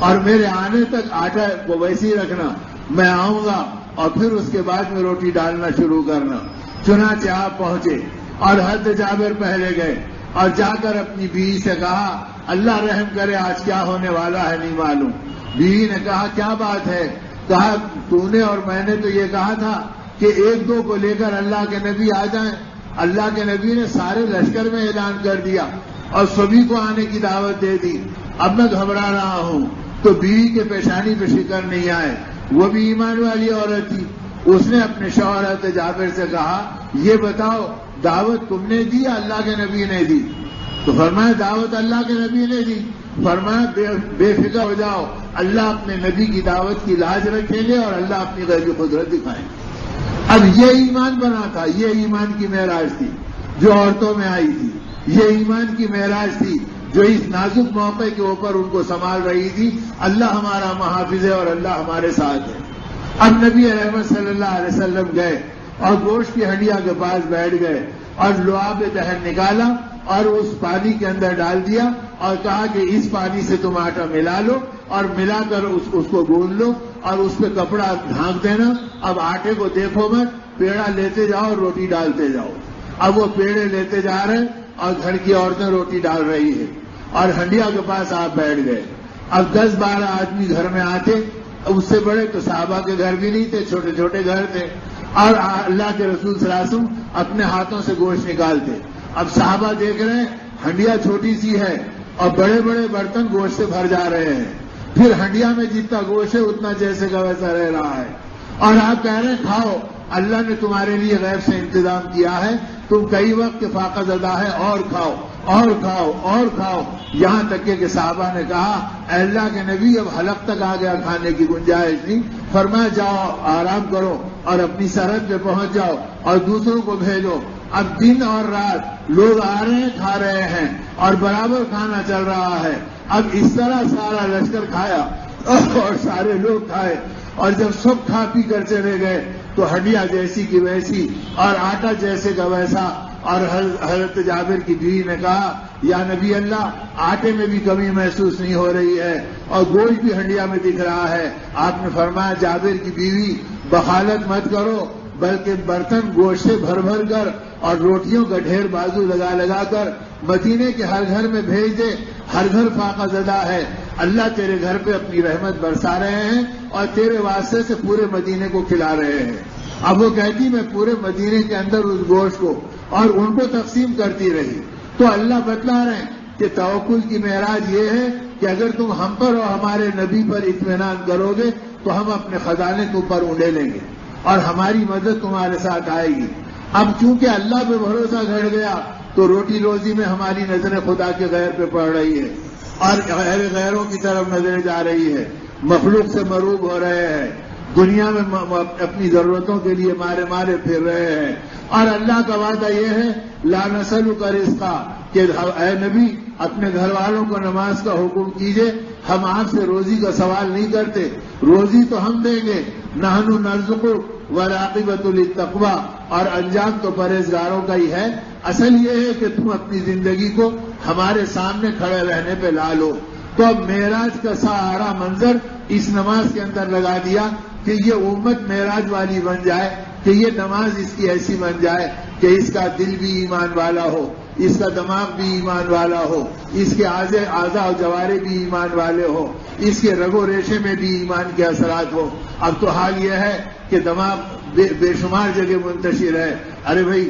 اور میرے آنے تک آٹا کو ویسے ہی رکھنا، میں آؤں گا اور پھر اس کے بعد میں روٹی ڈالنا شروع کرنا۔ چنانچہ آپ پہنچے اور حضرت جابر پہلے گئے اور جا کر اپنی بیوی سے کہا اللہ رحم کرے آج کیا ہونے والا ہے نہیں معلوم۔ بیوی نے کہا کیا بات ہے؟ کہا تو نے اور میں نے تو یہ کہا تھا کہ 1-2 کو لے کر اللہ کے نبی آ جائیں، اللہ کے نبی نے سارے لشکر میں اعلان کر دیا اور سبھی کو آنے کی دعوت دے دی، اب میں گھبرا رہا ہوں۔ تو بیوی کے پیشانی پہ شکر نہیں آئے، وہ بھی ایمان والی عورت تھی، اس نے اپنے شوہر حضرت جابر سے کہا یہ بتاؤ دعوت تم نے دی یا اللہ کے نبی نے دی؟ تو فرمایا دعوت اللہ کے نبی نے دی۔ فرمایا بے فکر ہو جاؤ، اللہ اپنے نبی کی دعوت کی لاج رکھیں گے اور اللہ اپنی غیبی قدرت دکھائیں گے۔ اب یہ ایمان بنا تھا، یہ ایمان کی معراج تھی جو عورتوں میں آئی تھی، یہ ایمان کی معراج تھی جو اس نازک موقع کے اوپر ان کو سنبھال رہی تھی۔ اللہ ہمارا محافظ ہے اور اللہ ہمارے ساتھ ہے۔ اب نبی رحمت صلی اللہ علیہ وسلم گئے اور گوشت کی ہنڈیا کے پاس بیٹھ گئے اور لعاب دہن نکالا اور اس پانی کے اندر ڈال دیا اور کہا کہ اس پانی سے تم آٹا ملا لو اور ملا کر اس کو گوندھ لو اور اس پہ کپڑا ڈھانک دینا، اب آٹے کو دیکھو مت، پیڑا لیتے جاؤ اور روٹی ڈالتے جاؤ۔ اب وہ پیڑے لیتے جا رہے اور گھر کی عورتیں روٹی ڈال رہی ہے اور ہنڈیا کے پاس آپ بیٹھ گئے۔ اب 10-12 آدمی گھر میں آتے، اس سے بڑے تو صحابہ کے گھر بھی نہیں تھے، چھوٹے چھوٹے گھر تھے، اور اللہ کے رسول صلی اللہ علیہ وسلم اپنے ہاتھوں سے گوشت نکالتے۔ اب صحابہ دیکھ رہے ہیں ہنڈیا چھوٹی سی ہے اور بڑے بڑے برتن گوشت سے بھر جا رہے ہیں، پھر ہنڈیا میں جتنا گوشت ہے اتنا جیسے کا ویسا رہ رہا ہے، اور آپ کہہ رہے ہیں کھاؤ، اللہ نے تمہارے لیے غیب سے انتظام کیا ہے، تم کئی وقت کے فاقہ زدہ ہے اور کھاؤ۔ اور کھاؤ اور کھاؤ، یہاں تک کہ صحابہ نے کہا اے اللہ کے نبی اب حلق تک آ گیا، کھانے کی گنجائش نہیں، فرمایا جاؤ آرام کرو اور اپنی سرحد پہ پہنچ جاؤ اور دوسروں کو بھیجو۔ اب دن اور رات لوگ آ رہے ہیں کھا رہے ہیں اور برابر کھانا چل رہا ہے۔ اب اس طرح سارا لشکر کھایا اور سارے لوگ کھائے، اور جب سب کھا پی کر چلے گئے تو ہڈیاں جیسی کی ویسی اور آٹا جیسے کا ویسا، اور حضرت جابر کی بیوی نے کہا یا نبی اللہ آٹے میں بھی کمی محسوس نہیں ہو رہی ہے اور گوشت بھی ہڈیا میں دکھ رہا ہے۔ آپ نے فرمایا جابر کی بیوی بخالت مت کرو، بلکہ برتن گوشت سے بھر بھر کر اور روٹیوں کا ڈھیر بازو لگا لگا کر مدینے کے ہر گھر میں بھیج دے، ہر گھر فاقہ زدہ ہے، اللہ تیرے گھر پہ اپنی رحمت برسا رہے ہیں اور تیرے واسطے سے پورے مدینے کو کھلا رہے ہیں۔ اب وہ کہتی میں پورے مدینے کے اندر اس گوشت کو اور ان کو تقسیم کرتی رہی۔ تو اللہ بتلا رہے ہیں کہ توکل کی معراج یہ ہے کہ اگر تم ہم پر اور ہمارے نبی پر اطمینان کرو گے تو ہم اپنے خزانے تم پر اونڈے لیں گے اور ہماری مدد تمہارے ساتھ آئے گی۔ اب چونکہ اللہ پہ بھروسہ گھڑ گیا تو روٹی روزی میں ہماری نظریں خدا کے غیر پہ پڑ رہی ہے اور غیروں کی طرف نظریں جا رہی ہے، مخلوق سے مروب ہو رہے ہیں، دنیا میں اپنی ضرورتوں کے لیے مارے مارے پھر رہے ہیں۔ اور اللہ کا وعدہ یہ ہے لا نسألک رزقا کہ اے نبی اپنے گھر والوں کو نماز کا حکم کیجئے، ہم آپ سے روزی کا سوال نہیں کرتے، روزی تو ہم دیں گے، نحن نرزقک والعاقبۃ للتقوی، اور انجام تو پرہیزگاروں کا ہی ہے۔ اصل یہ ہے کہ تم اپنی زندگی کو ہمارے سامنے کھڑے رہنے پہ لا لو۔ تو اب معراج کا سارا منظر اس نماز کے اندر لگا دیا کہ یہ امت معراج والی بن جائے، کہ یہ نماز اس کی ایسی بن جائے کہ اس کا دل بھی ایمان والا ہو، اس کا دماغ بھی ایمان والا ہو، اس کے اعضاء و جوارے بھی ایمان والے ہو، اس کے رگ و ریشے میں بھی ایمان کے اثرات ہو۔ اب تو حال یہ ہے کہ دماغ بے شمار جگہ منتشر ہے، ارے بھائی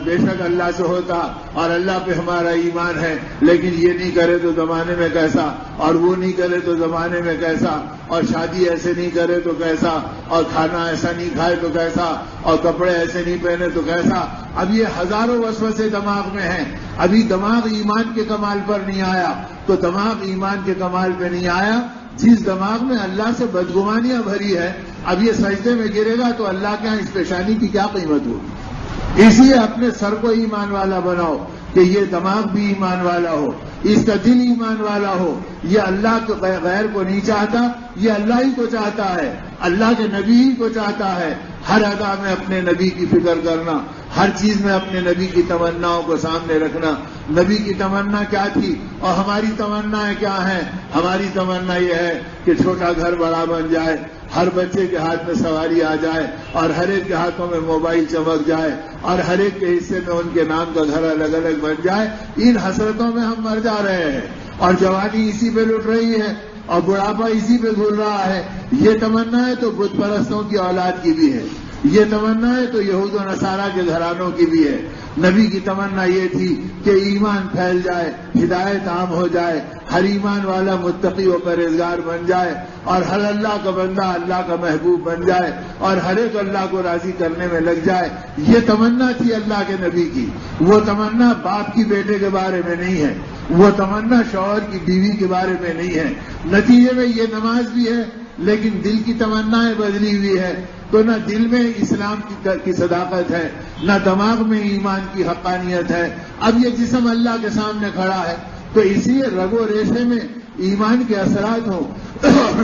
بے شک اللہ سے ہوتا اور اللہ پہ ہمارا ایمان ہے، لیکن یہ نہیں کرے تو زمانے میں کیسا، اور وہ نہیں کرے تو زمانے میں کیسا، اور شادی ایسے نہیں کرے تو کیسا، اور کھانا ایسا نہیں کھائے تو کیسا، اور کپڑے ایسے نہیں پہنے تو کیسا۔ اب یہ ہزاروں وسوسے دماغ میں ہیں، ابھی دماغ ایمان کے کمال پر نہیں آیا، تو دماغ ایمان کے کمال پہ نہیں آیا جس دماغ میں اللہ سے بدگمانیاں بھری ہے، اب یہ سجدے میں گرے گا تو اللہ کے ہاں اس پیشانی کی کیا قیمت ہوگی؟ اس لیے اپنے سر کو ایمان والا بناؤ کہ یہ دماغ بھی ایمان والا ہو، اس کا دل ایمان والا ہو، یہ اللہ کے غیر کو نہیں چاہتا، یہ اللہ ہی کو چاہتا ہے، اللہ کے نبی ہی کو چاہتا ہے۔ ہر ادا میں اپنے نبی کی فکر کرنا، ہر چیز میں اپنے نبی کی تمناؤں کو سامنے رکھنا۔ نبی کی تمنا کیا تھی اور ہماری تمنائیں کیا ہیں؟ ہماری تمنا یہ ہے کہ چھوٹا گھر بڑا بن جائے، ہر بچے کے ہاتھ میں سواری آ جائے اور ہر ایک کے ہاتھوں میں موبائل چمک جائے اور ہر ایک کے حصے میں ان کے نام کا گھر الگ الگ بن جائے۔ ان حسرتوں میں ہم مر جا رہے ہیں اور جوانی اسی پہ لٹ رہی ہے اور بڑھاپا اسی پہ گھل رہا ہے۔ یہ تمنا ہے تو بت پرستوں کی اولاد کی بھی ہے، یہ تمنا ہے تو یہود و نصارہ کے گھرانوں کی بھی ہے۔ نبی کی تمنا یہ تھی کہ ایمان پھیل جائے، ہدایت عام ہو جائے، ہر ایمان والا متقی و پرہیزگار بن جائے اور ہر اللہ کا بندہ اللہ کا محبوب بن جائے اور ہر ایک اللہ کو راضی کرنے میں لگ جائے۔ یہ تمنا تھی اللہ کے نبی کی۔ وہ تمنا باپ کی بیٹے کے بارے میں نہیں ہے، وہ تمنا شوہر کی بیوی کے بارے میں نہیں ہے۔ نتیجے میں یہ نماز بھی ہے لیکن دل کی تمنائیں بدلی ہوئی ہے، تو نہ دل میں اسلام کی صداقت ہے، نہ دماغ میں ایمان کی حقانیت ہے۔ اب یہ جسم اللہ کے سامنے کھڑا ہے تو اسی رگ و ریشے میں ایمان کے اثرات ہوں،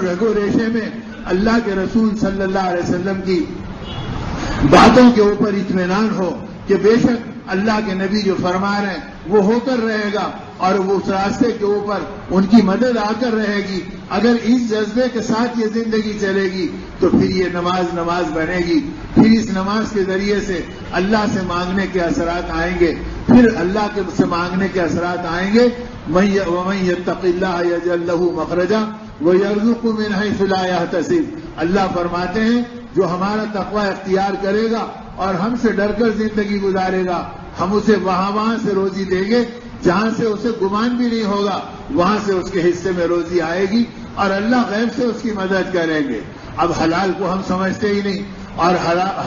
رگ و ریشے میں اللہ کے رسول صلی اللہ علیہ وسلم کی باتوں کے اوپر اطمینان ہو کہ بے شک اللہ کے نبی جو فرما رہے ہیں وہ ہو کر رہے گا اور وہ اس راستے کے اوپر ان کی مدد آ کر رہے گی۔ اگر اس جذبے کے ساتھ یہ زندگی چلے گی تو پھر یہ نماز بنے گی، پھر اس نماز کے ذریعے سے اللہ سے مانگنے کے اثرات آئیں گے، پھر اللہ کے سے مانگنے کے اثرات آئیں گے۔ وَمَن يَتَّقِ اللَّهَ يَجْعَل لَّهُ مَخْرَجًا وَيَرْزُقْهُ مِنْ حَيْثُ لَا يَحْتَسِبُ۔ اللہ فرماتے ہیں جو ہمارا تقوی اختیار کرے گا اور ہم سے ڈر کر زندگی گزارے گا، ہم اسے وہاں سے روزی دیں گے جہاں سے اسے گمان بھی نہیں ہوگا، وہاں سے اس کے حصے میں روزی آئے گی اور اللہ غیب سے اس کی مدد کریں گے۔ اب حلال کو ہم سمجھتے ہی نہیں اور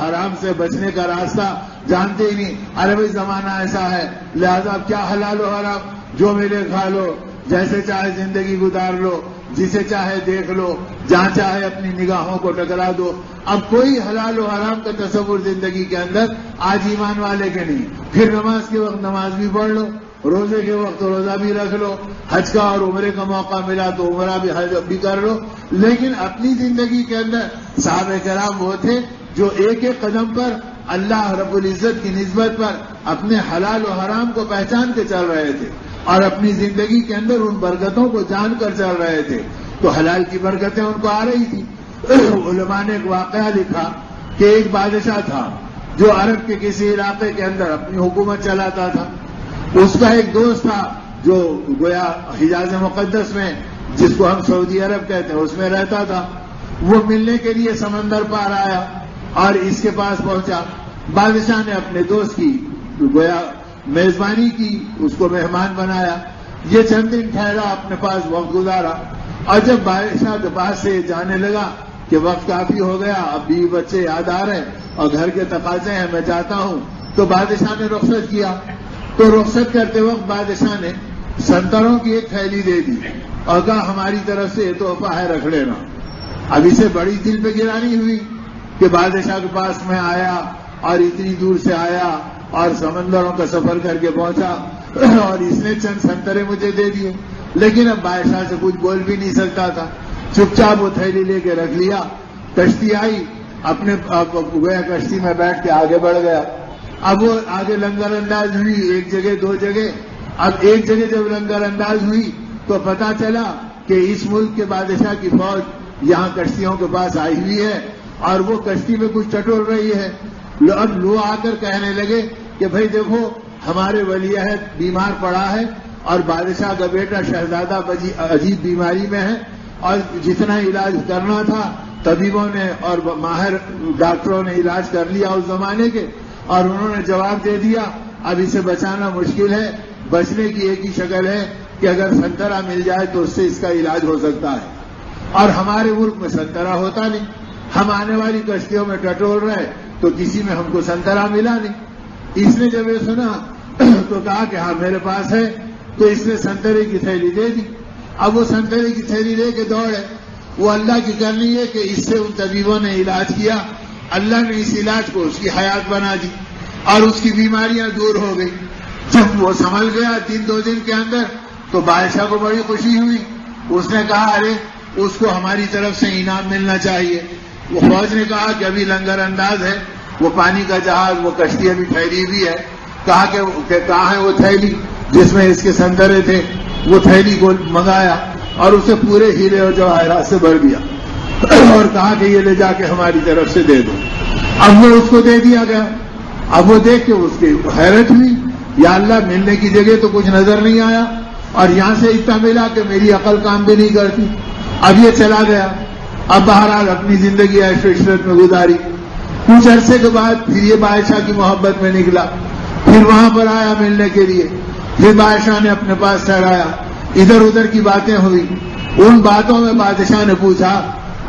حرام سے بچنے کا راستہ جانتے ہی نہیں، ارے بھائی زمانہ ایسا ہے لہذا اب کیا حلال و حرام، جو ملے کھا لو، جیسے چاہے زندگی گزار لو، جسے چاہے دیکھ لو، جہاں چاہے اپنی نگاہوں کو ٹکرا دو۔ اب کوئی حلال و حرام کا تصور زندگی کے اندر آج ایمان والے کے نہیں۔ پھر نماز کے وقت نماز بھی پڑھ لو، روزے کے وقت روزہ بھی رکھ لو، حج کا اور عمرے کا موقع ملا تو عمرہ بھی حج بھی کر لو، لیکن اپنی زندگی کے اندر صحابہ کرام وہ تھے جو ایک ایک قدم پر اللہ رب العزت کی نسبت پر اپنے حلال و حرام کو پہچان کے چل رہے تھے اور اپنی زندگی کے اندر ان برکتوں کو جان کر چل رہے تھے، تو حلال کی برکتیں ان کو آ رہی تھی۔ علماء نے ایک واقعہ لکھا کہ ایک بادشاہ تھا جو عرب کے کسی علاقے کے اندر اپنی حکومت چلاتا تھا۔ اس کا ایک دوست تھا جو گویا حجاز مقدس میں، جس کو ہم سعودی عرب کہتے ہیں، اس میں رہتا تھا۔ وہ ملنے کے لیے سمندر پار آیا اور اس کے پاس پہنچا۔ بادشاہ نے اپنے دوست کی گویا میزبانی کی، اس کو مہمان بنایا، یہ چند دن ٹھہرا، اپنے پاس وقت گزارا، اور جب بادشاہ کے پاس سے جانے لگا کہ وقت کافی ہو گیا، اب بیوی بچے یاد آ رہے اور گھر کے تقاضے ہیں، میں جاتا ہوں، تو بادشاہ نے رخصت کیا۔ تو رخصت کرتے وقت بادشاہ نے سنتروں کی ایک تھیلی دے دی اور کہا ہماری طرف سے یہ تحفہ ہے، رکھ لینا۔ اب اسے بڑی دل پہ گرانی ہوئی کہ بادشاہ کے پاس میں آیا اور اتنی دور سے آیا اور سمندروں کا سفر کر کے پہنچا اور اس نے چند سنترے مجھے دے دیے، لیکن اب بادشاہ سے کچھ بول بھی نہیں سکتا تھا، چپ چاپ وہ تھیلی لے کے رکھ لیا۔ کشتی آئی، اپنے گویا کشتی میں بیٹھ کے آگے بڑھ گیا۔ اب وہ آگے لنگر انداز ہوئی، ایک جگہ دو جگہ، اب ایک جگہ جب لنگر انداز ہوئی تو پتا چلا کہ اس ملک کے بادشاہ کی فوج یہاں کشتیوں کے پاس آئی ہوئی ہے اور وہ کشتی میں کچھ ٹٹول رہی ہے۔ اب لوگ آ کر کہنے لگے کہ بھائی دیکھو ہمارے ولی عہد بیمار پڑا ہے اور بادشاہ کا بیٹا شہزادہ عجیب بیماری میں ہے، اور جتنا علاج کرنا تھا طبیبوں نے اور ماہر ڈاکٹروں نے علاج کر لیا اس زمانے کے، اور انہوں نے جواب دے دیا اب اسے بچانا مشکل ہے، بچنے کی ایک ہی شکل ہے کہ اگر سنترا مل جائے تو اس سے اس کا علاج ہو سکتا ہے، اور ہمارے ملک میں سنترا ہوتا نہیں، ہم آنے والی کشتیوں میں ٹٹول رہے تو کسی میں ہم کو سنترا ملا نہیں۔ اس نے جب یہ سنا تو کہا کہ ہاں میرے پاس ہے، تو اس نے سنترے کی تھیلی دے دی۔ اب وہ سنترے کی تھیلی لے کے دوڑے، وہ اللہ کی کرنی ہے کہ اس سے ان طبیبوں نے علاج کیا، اللہ نے اس علاج کو اس کی حیات بنا دی اور اس کی بیماریاں دور ہو گئی۔ جب وہ سنبھل گیا دن دو دن کے اندر تو بادشاہ کو بڑی خوشی ہوئی، اس نے کہا ارے اس کو ہماری طرف سے انعام ملنا چاہیے۔ وہ فوج نے کہا کہ ابھی لنگر انداز ہے، وہ پانی کا جہاز، وہ کشتی ابھی ٹھہری ہوئی ہے، کہا کہ کہاں ہے وہ تھیلی جس میں اس کے سنترے تھے؟ وہ تھیلی کو منگایا اور اسے پورے ہیرے اور جواہرات سے بھر دیا اور کہا کہ یہ لے جا کے ہماری طرف سے دے دو۔ اب وہ اس کو دے دیا گیا۔ اب وہ دیکھ کے اس کی حیرت ہوئی، یا اللہ ملنے کی جگہ تو کچھ نظر نہیں آیا اور یہاں سے اتنا ملا کہ میری عقل کام بھی نہیں کرتی۔ اب یہ چلا گیا، اب بہرحال اپنی زندگی عیش و عشرت میں گزاری۔ کچھ عرصے کے بعد پھر یہ بادشاہ کی محبت میں نکلا، پھر وہاں پر آیا ملنے کے لیے، پھر بادشاہ نے اپنے پاس ٹھہرایا، ادھر ادھر کی باتیں ہوئی۔ ان باتوں میں بادشاہ نے پوچھا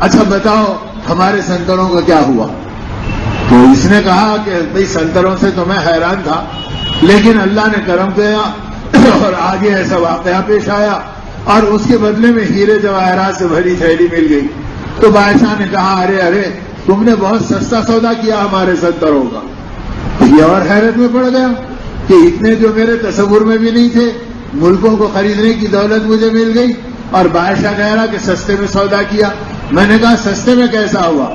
اچھا بتاؤ ہمارے سنتروں کا کیا ہوا؟ تو اس نے کہا کہ بھئی سنتروں سے تو میں حیران تھا، لیکن اللہ نے کرم کیا اور آگے ایسا واقعہ پیش آیا اور اس کے بدلے میں ہیرے جواہرات سے بھری تھیلی مل گئی۔ تو بادشاہ نے کہا ارے تم نے بہت سستا سودا کیا ہمارے سنتروں کا۔ یہ اور حیرت میں پڑ گیا کہ اتنے جو میرے تصور میں بھی نہیں تھے، ملکوں کو خریدنے کی دولت مجھے مل گئی، اور بادشاہ کہہ رہا کہ سستے میں سودا کیا۔ میں نے کہا سستے میں کیسا ہوا؟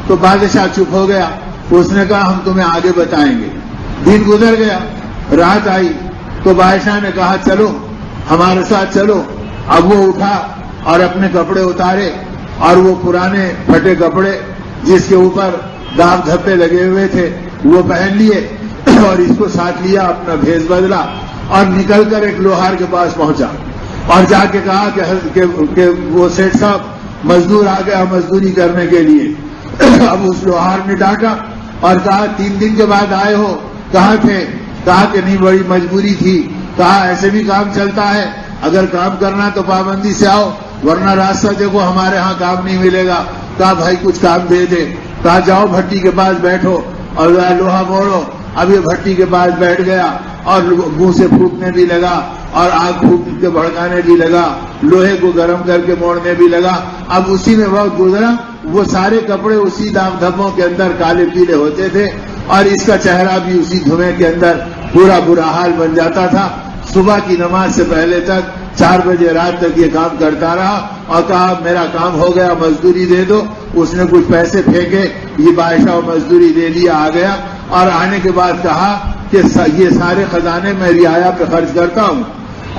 تو بادشاہ چپ ہو گیا، اس نے کہا ہم تمہیں آگے بتائیں گے۔ دن گزر گیا، رات آئی تو بادشاہ نے کہا چلو ہمارے ساتھ چلو۔ اب وہ اٹھا اور اپنے کپڑے اتارے اور وہ پرانے پھٹے کپڑے جس کے اوپر داغ دھبے لگے ہوئے تھے وہ پہن لیے اور اس کو ساتھ لیا، اپنا بھیس بدلا اور نکل کر ایک لوہار کے پاس پہنچا اور جا کے کہا کہ وہ سیٹ صاحب مزدور آ گیا مزدوری کرنے کے لیے۔ اب اس لوہار نے ڈانٹا اور کہا 3 دن کے بعد آئے ہو، کہاں تھے؟ کہا کہ نہیں بڑی مجبوری تھی۔ کہا ایسے بھی کام چلتا ہے، اگر کام کرنا تو پابندی سے آؤ ورنہ راستہ دیکھو ہمارے ہاں کام نہیں ملے گا۔ کہا بھائی کچھ کام دے دے۔ کہا جاؤ بھٹی کے پاس بیٹھو اور لوہا موڑو اب یہ بھٹی کے پاس بیٹھ گیا اور منہ سے پھونکنے بھی لگا اور آگ پھونک کے بھڑکانے بھی لگا، لوہے کو گرم کر کے موڑنے بھی لگا۔ اب اسی میں وقت گزرا، وہ سارے کپڑے اسی داغ دھبوں کے اندر کالے پیلے ہوتے تھے اور اس کا چہرہ بھی اسی دھویں کے اندر پورا برا حال بن جاتا تھا۔ صبح کی نماز سے پہلے تک 4 بجے رات تک یہ کام کرتا رہا اور کہا میرا کام ہو گیا، مزدوری دے دو۔ اس نے کچھ پیسے پھینکے، یہ بادشاہ مزدوری دے لیا، آ گیا اور آنے کے بعد کہا کہ یہ سارے خزانے میں رعایا پہ خرچ کرتا ہوں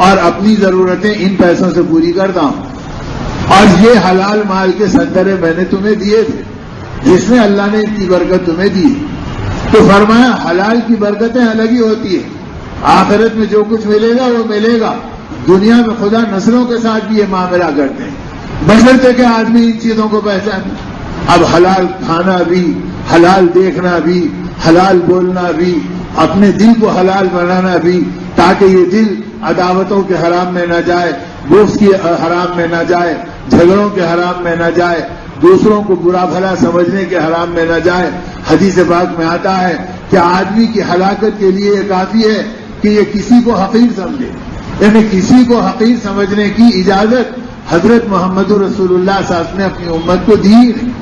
اور اپنی ضرورتیں ان پیسوں سے پوری کرتا ہوں، اور یہ حلال مال کے سنترے میں نے تمہیں دیے تھے جس میں اللہ نے اتنی برکت تمہیں دی۔ تو فرمایا حلال کی برکتیں الگ ہی ہوتی ہیں، آخرت میں جو کچھ ملے گا وہ ملے گا، دنیا میں خدا نسلوں کے ساتھ بھی یہ معاملہ کرتے ہیں بشرطے کہ آدمی ان چیزوں کو پہچانے۔ اب حلال کھانا بھی، حلال دیکھنا بھی، حلال بولنا بھی، اپنے دل کو حلال بنانا بھی، تاکہ یہ دل عداوتوں کے حرام میں نہ جائے، بغض کی حرام میں نہ جائے، جھگڑوں کے حرام میں نہ جائے، دوسروں کو برا بھلا سمجھنے کے حرام میں نہ جائے۔ حدیث پاک میں آتا ہے کہ آدمی کی ہلاکت کے لیے یہ کافی ہے کہ یہ کسی کو حقیر سمجھے، یعنی کسی کو حقیر سمجھنے کی اجازت حضرت محمد رسول اللہ صلی اللہ علیہ وسلم نے اپنی امت کو دی نہیں۔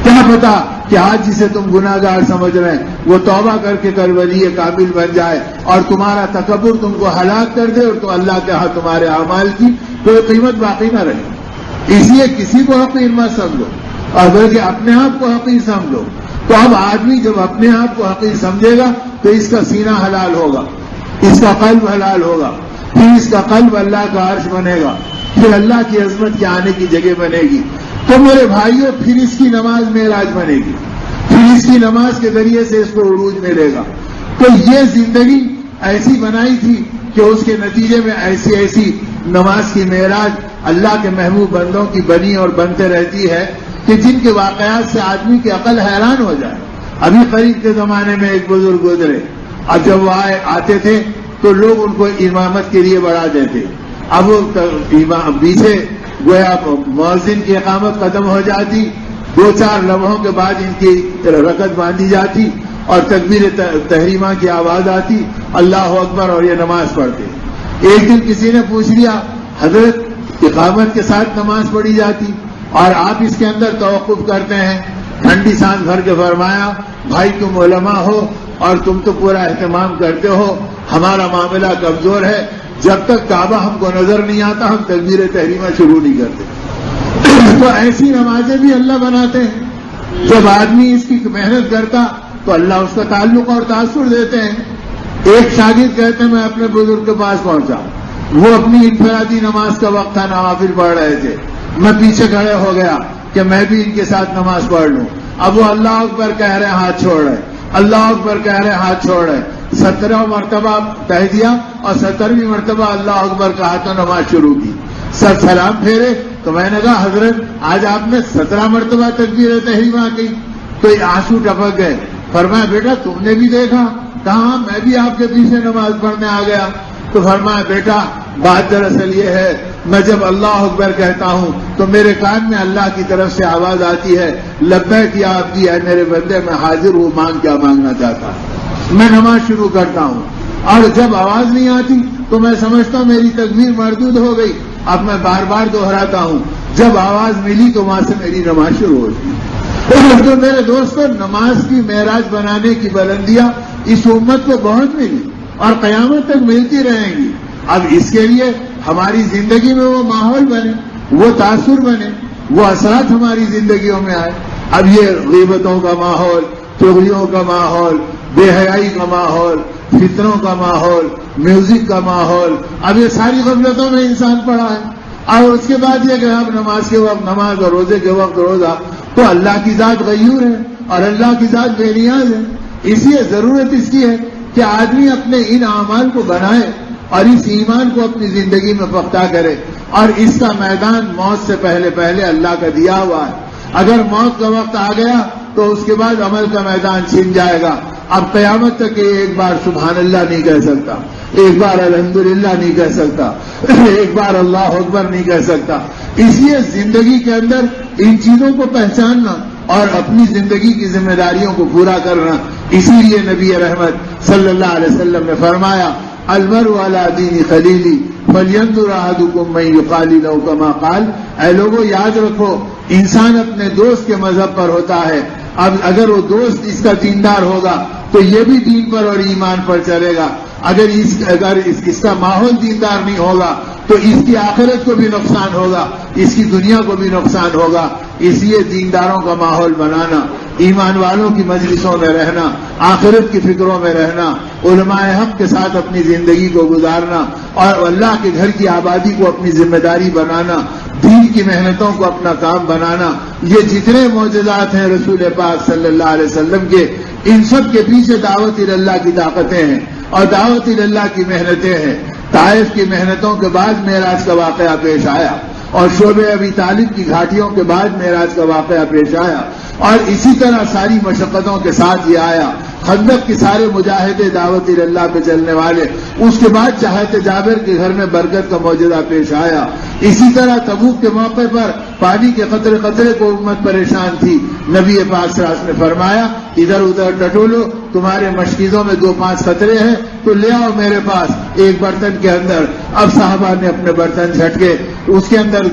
کیا پتا کہ آج جسے تم گناہ گار سمجھ رہے ہیں وہ توبہ کر کے ولی کامل بن جائے اور تمہارا تکبر تم کو ہلاک کر دے اور تو اللہ کے ہاں تمہارے اعمال کی کوئی قیمت باقی نہ رہے۔ اس لیے کسی کو حقیر مت سمجھو اور بلکہ اپنے آپ کو حقیر سمجھو۔ تو اب آدمی جب اپنے آپ کو حقیر سمجھے گا تو اس کا سینہ حلال ہوگا، اس کا قلب حلال ہوگا، پھر اس کا قلب اللہ کا عرش بنے گا، پھر اللہ کی عظمت کے آنے کی جگہ بنے گی۔ تو میرے بھائیوں پھر اس کی نماز معراج بنے گی، پھر اس کی نماز کے ذریعے سے اس کو عروج ملے گا۔ تو یہ زندگی ایسی بنائی تھی کہ اس کے نتیجے میں ایسی نماز کی معراج اللہ کے محبوب بندوں کی بنی اور بنتے رہتی ہے کہ جن کے واقعات سے آدمی کی عقل حیران ہو جائے۔ ابھی قریب کے زمانے میں ایک بزرگ گزرے، اب جب وہ آتے تھے تو لوگ ان کو امامت کے لیے بڑھا دیتے، اب وہ پیچھے گویا مؤذن کی اقامت ختم ہو جاتی، 2-4 لمحوں کے بعد ان کی رکعت باندھی جاتی اور تکبیر تحریمہ کی آواز آتی، اللہ اکبر، اور یہ نماز پڑھتے۔ ایک دن کسی نے پوچھ لیا حضرت اقامت کے ساتھ نماز پڑھی جاتی اور آپ اس کے اندر توقف کرتے ہیں؟ ٹھنڈی سانس بھر کے فرمایا بھائی تم علماء ہو اور تم تو پورا اہتمام کرتے ہو، ہمارا معاملہ کمزور ہے، جب تک کعبہ ہم کو نظر نہیں آتا ہم تکبیر تحریمہ شروع نہیں کرتے۔ تو ایسی نمازیں بھی اللہ بناتے ہیں، جب آدمی اس کی محنت کرتا تو اللہ اس کا تعلق اور تاثر دیتے ہیں۔ ایک شاگرد کہتے ہیں میں اپنے بزرگ کے پاس پہنچا، وہ اپنی انفرادی نماز کا وقت تھا، نوافل پڑھ رہے تھے، میں پیچھے کھڑے ہو گیا کہ میں بھی ان کے ساتھ نماز پڑھ لوں۔ اب وہ اللہ اکبر کہہ رہے ہیں ہاتھ چھوڑ رہے، اللہ اکبر کہہ رہے ہیں ہاتھ چھوڑ رہے، 17 مرتبہ کہہ دیا اور 17ویں مرتبہ اللہ اکبر کہا تو نماز شروع کی۔ سب سلام پھیرے تو میں نے کہا حضرت آج آپ نے 17 مرتبہ تکبیر تحریمہ کی، تو یہ آنسو ٹپک گئے۔ فرمایا بیٹا تم نے بھی دیکھا؟ کہا میں بھی آپ کے پیچھے نماز پڑھنے آ گیا۔ تو فرمایا بیٹا بات دراصل یہ ہے میں جب اللہ اکبر کہتا ہوں تو میرے کان میں اللہ کی طرف سے آواز آتی ہے لبیک یا عبدی، اے میرے بندے میں حاضر ہوں، مانگ کیا مانگنا چاہتا ہے۔ میں نماز شروع کرتا ہوں اور جب آواز نہیں آتی تو میں سمجھتا ہوں میری تکبیر مردود ہو گئی، اب میں بار بار دہراتا ہوں، جب آواز ملی تو وہاں سے میری نماز شروع ہوتی ہے۔ تو میرے دوستوں نماز کی معراج بنانے کی بلندیاں اس امت کو بہت ملی اور قیامت تک ملتی رہیں گی۔ اب اس کے لیے ہماری زندگی میں وہ ماحول بنے، وہ تاثر بنے، وہ اثرات ہماری زندگیوں میں آئے۔ اب یہ غیبتوں کا ماحول، چغلیوں کا ماحول، بے حیائی کا ماحول، فتنوں کا ماحول، میوزک کا ماحول، اب یہ ساری غفلتوں میں انسان پڑا ہے۔ اور اس کے بعد یہ کہ اب نماز کے وقت نماز اور روزے کے وقت روزہ، تو اللہ کی ذات غیور ہے اور اللہ کی ذات بے نیاز ہے۔ اس لیے ضرورت اس کی ہے کہ آدمی اپنے ان اعمال کو بنائے اور اس ایمان کو اپنی زندگی میں پختہ کرے، اور اس کا میدان موت سے پہلے اللہ کا دیا ہوا ہے۔ اگر موت کا وقت آ گیا تو اس کے بعد عمل کا میدان چھن جائے گا۔ اب قیامت تک ایک بار سبحان اللہ نہیں کہہ سکتا، ایک بار الحمدللہ نہیں کہہ سکتا، ایک بار اللہ اکبر نہیں کہہ سکتا۔ اس لیے زندگی کے اندر ان چیزوں کو پہچاننا اور اپنی زندگی کی ذمہ داریوں کو پورا کرنا، اسی لیے نبی رحمت صلی اللہ علیہ وسلم نے فرمایا المرء علی دین خلیلی فلینظر احدکم من یخاللہ کما قال، اے لوگوں یاد رکھو انسان اپنے دوست کے مذہب پر ہوتا ہے، اب اگر وہ دوست اس کا دیندار ہوگا تو یہ بھی دین پر اور ایمان پر چلے گا، اگر اس کا ماحول دیندار نہیں ہوگا تو اس کی آخرت کو بھی نقصان ہوگا، اس کی دنیا کو بھی نقصان ہوگا۔ اس لیے دینداروں کا ماحول بنانا، ایمان والوں کی مجلسوں میں رہنا، آخرت کی فکروں میں رہنا، علماء حق کے ساتھ اپنی زندگی کو گزارنا اور اللہ کے گھر کی آبادی کو اپنی ذمہ داری بنانا، دین کی محنتوں کو اپنا کام بنانا، یہ جتنے معجزات ہیں رسول پاک صلی اللہ علیہ وسلم کے، ان سب کے پیچھے دعوت اللہ کی طاقتیں ہیں اور دعوت اللہ کی محنتیں ہیں۔ طائف کی محنتوں کے بعد معراج کا واقعہ پیش آیا اور شعب ابی طالب کی گھاٹیوں کے بعد معراج کا واقعہ پیش آیا، اور اسی طرح ساری مشقتوں کے ساتھ یہ آیا۔ خندق کے سارے مجاہدے دعوت اللہ پہ چلنے والے، اس کے بعد چاہتے جابر کے گھر میں برکت کا معجزہ پیش آیا۔ اسی طرح تبوک کے موقع پر پانی کے قطرے قطرے کو امت پریشان تھی، نبی پاک صلی اللہ علیہ وسلم نے فرمایا ادھر ادھر ٹٹولو، تمہارے مشکیزوں میں 2-5 قطرے ہیں تو لے آؤ میرے پاس ایک برتن کے اندر۔ اب صحابہ نے اپنے برتن جھٹکے، اس کے اندر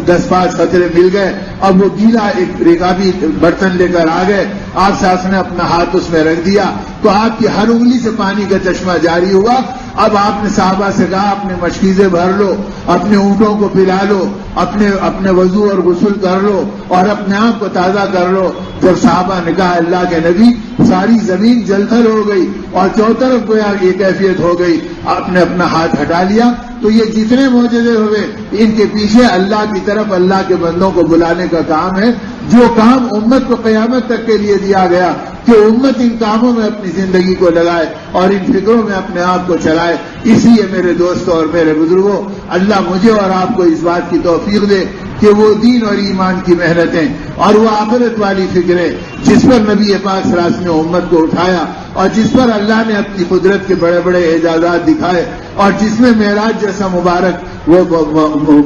10-5 قطرے مل گئے، اب وہ گیلا ایک رکابی برتن لے کر آ گئے، آپ صاحب نے اپنا ہاتھ اس میں رکھ دیا تو آپ کی ہر انگلی سے پانی کا چشمہ جاری ہوا۔ اب آپ نے صحابہ سے کہا اپنے مشکیزیں بھر لو، اپنے اونٹوں کو پلا لو، اپنے وضو اور غسل کر لو اور اپنے آپ کو تازہ کر لو۔ جب صحابہ نے کہا اللہ کے نبی، ساری زمین جلتھل ہو گئی اور چوطرف گویا یہ کیفیت ہو گئی، آپ نے اپنا ہاتھ ہٹا لیا۔ تو یہ جتنے معجزے ہوئے ان کے پیچھے اللہ کی طرف اللہ کے بندوں کو بلانے کا کام ہے، جو کام امت کو قیامت تک کے لیے دیا گیا کہ امت ان کاموں میں اپنی زندگی کو لگائے اور ان فکروں میں اپنے آپ کو چلائے۔ اس لیے میرے دوستوں اور میرے بزرگوں، اللہ مجھے اور آپ کو اس بات کی توفیق دے کہ وہ دین اور ایمان کی محنتیں اور وہ آخرت والی فکریں جس پر نبی پاک صلی اللہ علیہ وسلم نے امت کو اٹھایا اور جس پر اللہ نے اپنی قدرت کے بڑے بڑے اعجازات دکھائے اور جس میں معراج جیسا مبارک وہ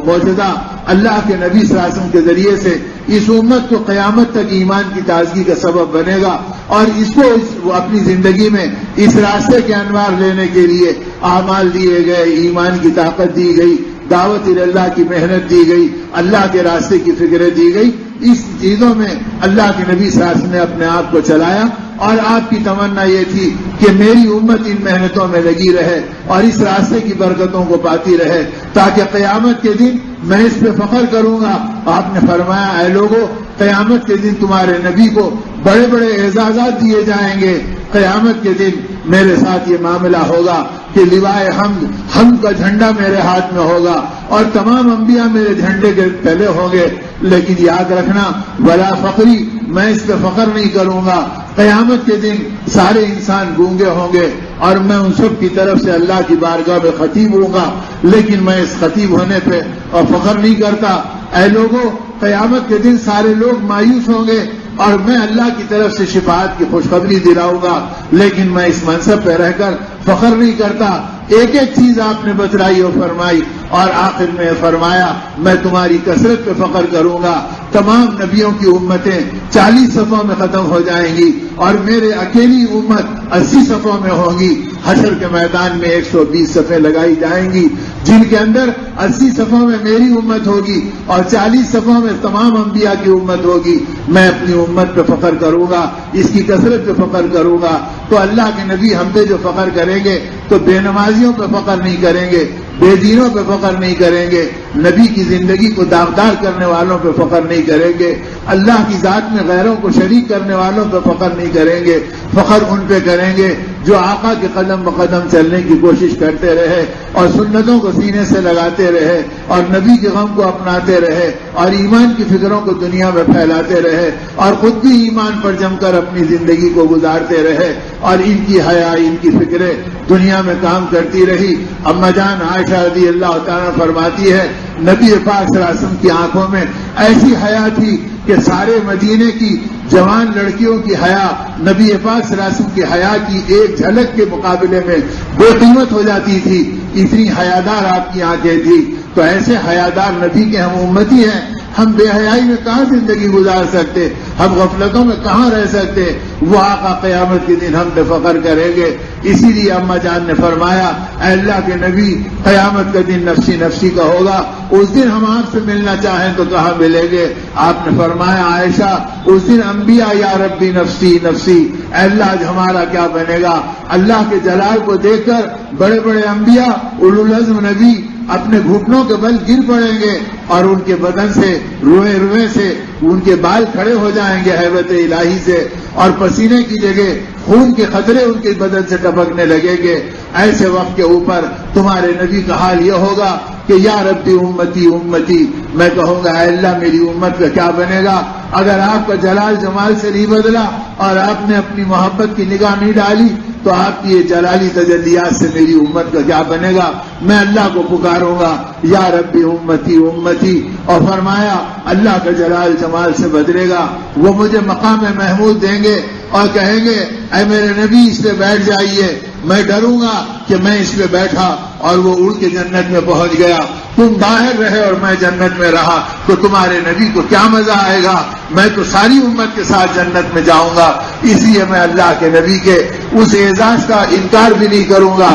معجزہ اللہ کے نبی صلی اللہ علیہ وسلم کے ذریعے سے اس امت کو قیامت تک ایمان کی تازگی کا سبب بنے گا اور اس کو اپنی زندگی میں اس راستے کے انوار لینے کے لیے اعمال دیے گئے، ایمان کی طاقت دی گئی، دعوت اللہ کی محنت دی گئی، اللہ کے راستے کی فکریں دی گئی۔ اس چیزوں میں اللہ کے نبی صلی اللہ علیہ وسلم نے اپنے آپ کو چلایا اور آپ کی تمنا یہ تھی کہ میری امت ان محنتوں میں لگی رہے اور اس راستے کی برکتوں کو پاتی رہے تاکہ قیامت کے دن میں اس پہ فخر کروں گا۔ آپ نے فرمایا اے لوگوں، قیامت کے دن تمہارے نبی کو بڑے بڑے اعزازات دیے جائیں گے۔ قیامت کے دن میرے ساتھ یہ معاملہ ہوگا کہ لوائے حمد کا جھنڈا میرے ہاتھ میں ہوگا اور تمام انبیاء میرے جھنڈے کے تلے ہوں گے، لیکن یاد رکھنا ولا فخری، میں اس پہ فخر نہیں کروں گا۔ قیامت کے دن سارے انسان گونگے ہوں گے اور میں ان سب کی طرف سے اللہ کی بارگاہ میں خطیب ہوں گا، لیکن میں اس خطیب ہونے پہ اور فخر نہیں کرتا۔ اے لوگوں، قیامت کے دن سارے لوگ مایوس ہوں گے اور میں اللہ کی طرف سے شفاعت کی خوشخبری دلاؤں گا، لیکن میں اس منصب پہ رہ کر فخر نہیں کرتا۔ ایک ایک چیز آپ نے بتلائی اور فرمائی اور آخر میں فرمایا میں تمہاری کثرت پہ فخر کروں گا۔ تمام نبیوں کی امتیں 40 صفوں میں ختم ہو جائیں گی اور میرے اکیلی امت 80 صفوں میں ہوگی۔ حشر کے میدان میں 120 صفیں لگائی جائیں گی جن کے اندر 80 صفوں میں میری امت ہوگی اور 40 صفوں میں تمام انبیاء کی امت ہوگی۔ میں اپنی امت پہ فخر کروں گا، اس کی کثرت پہ فخر کروں گا۔ تو اللہ کے نبی ہم پہ جو فخر کریں گے تو بے نمازیوں پہ فخر نہیں کریں گے، بے دینوں پہ فخر نہیں کریں گے، نبی کی زندگی کو داغدار کرنے والوں پہ فخر نہیں کریں گے، اللہ کی ذات میں غیروں کو شریک کرنے والوں پہ فخر نہیں کریں گے۔ فخر ان پہ کریں گے جو آقا کے قدم بقدم چلنے کی کوشش کرتے رہے اور سنتوں کو سینے سے لگاتے رہے اور نبی کے غم کو اپناتے رہے اور ایمان کی فکروں کو دنیا میں پھیلاتے رہے اور خود بھی ایمان پر جم کر اپنی زندگی کو گزارتے رہے اور ان کی حیا، ان کی فکریں دنیا میں کام کرتی رہی۔ اما جان عائشہ رضی اللہ تعالیٰ فرماتی ہے نبی پاک صلی اللہ علیہ وسلم کی آنکھوں میں ایسی حیا تھی کہ سارے مدینے کی جوان لڑکیوں کی حیا نبی پاک صلی اللہ علیہ وسلم کی حیا کی ایک جھلک کے مقابلے میں بے قیمت ہو جاتی تھی، اتنی حیادار آپ کی آنکھیں تھی۔ تو ایسے حیادار نبی کے ہم امتی ہیں، ہم بے حیائی میں کہاں زندگی گزار سکتے؟ ہم غفلتوں میں کہاں رہ سکتے؟ وہ آقا قیامت کے دن ہم پہ فخر کریں گے. اسی لیے اماں جان نے فرمایا اے اللہ کے نبی قیامت کا دن نفسی نفسی کا ہوگا، اس دن ہم آپ سے ملنا چاہیں تو کہاں ملیں گے؟ آپ نے فرمایا عائشہ اس دن انبیاء یا ربی نفسی نفسی، اے اللہ آج ہمارا کیا بنے گا؟ اللہ کے جلال کو دیکھ کر بڑے بڑے انبیاء اولو العزم نبی اپنے گھٹنوں کے بل گر پڑیں گے اور ان کے بدن سے روئے روئے سے ان کے بال کھڑے ہو جائیں گے ہیبت الہی سے، اور پسینے کی جگہ خون کے قطرے ان کے بدن سے ٹپکنے لگیں گے. ایسے وقت کے اوپر تمہارے نبی کا حال یہ ہوگا کہ یا ربی امتی امتی، میں کہوں گا اے اللہ میری امت کا کیا بنے گا؟ اگر آپ کا جلال جمال سے نہیں بدلا اور آپ نے اپنی محبت کی نگاہ نہیں ڈالی تو آپ کی یہ جلالی تجلیات سے میری امت کا کیا بنے گا؟ میں اللہ کو پکاروں گا یا ربی امتی امتی، اور فرمایا اللہ کا جلال جمال سے بدلے گا. وہ مجھے مقام محمود دیں گے اور کہیں گے اے میرے نبی اس پہ بیٹھ جائیے. میں ڈروں گا کہ میں اس پہ بیٹھا اور وہ اڑ کے جنت میں پہنچ گیا، تم باہر رہے اور میں جنت میں رہا تو تمہارے نبی کو کیا مزہ آئے گا؟ میں تو ساری امت کے ساتھ جنت میں جاؤں گا. اس لیے میں اللہ کے نبی کے اس اعزاز کا انکار بھی نہیں کروں گا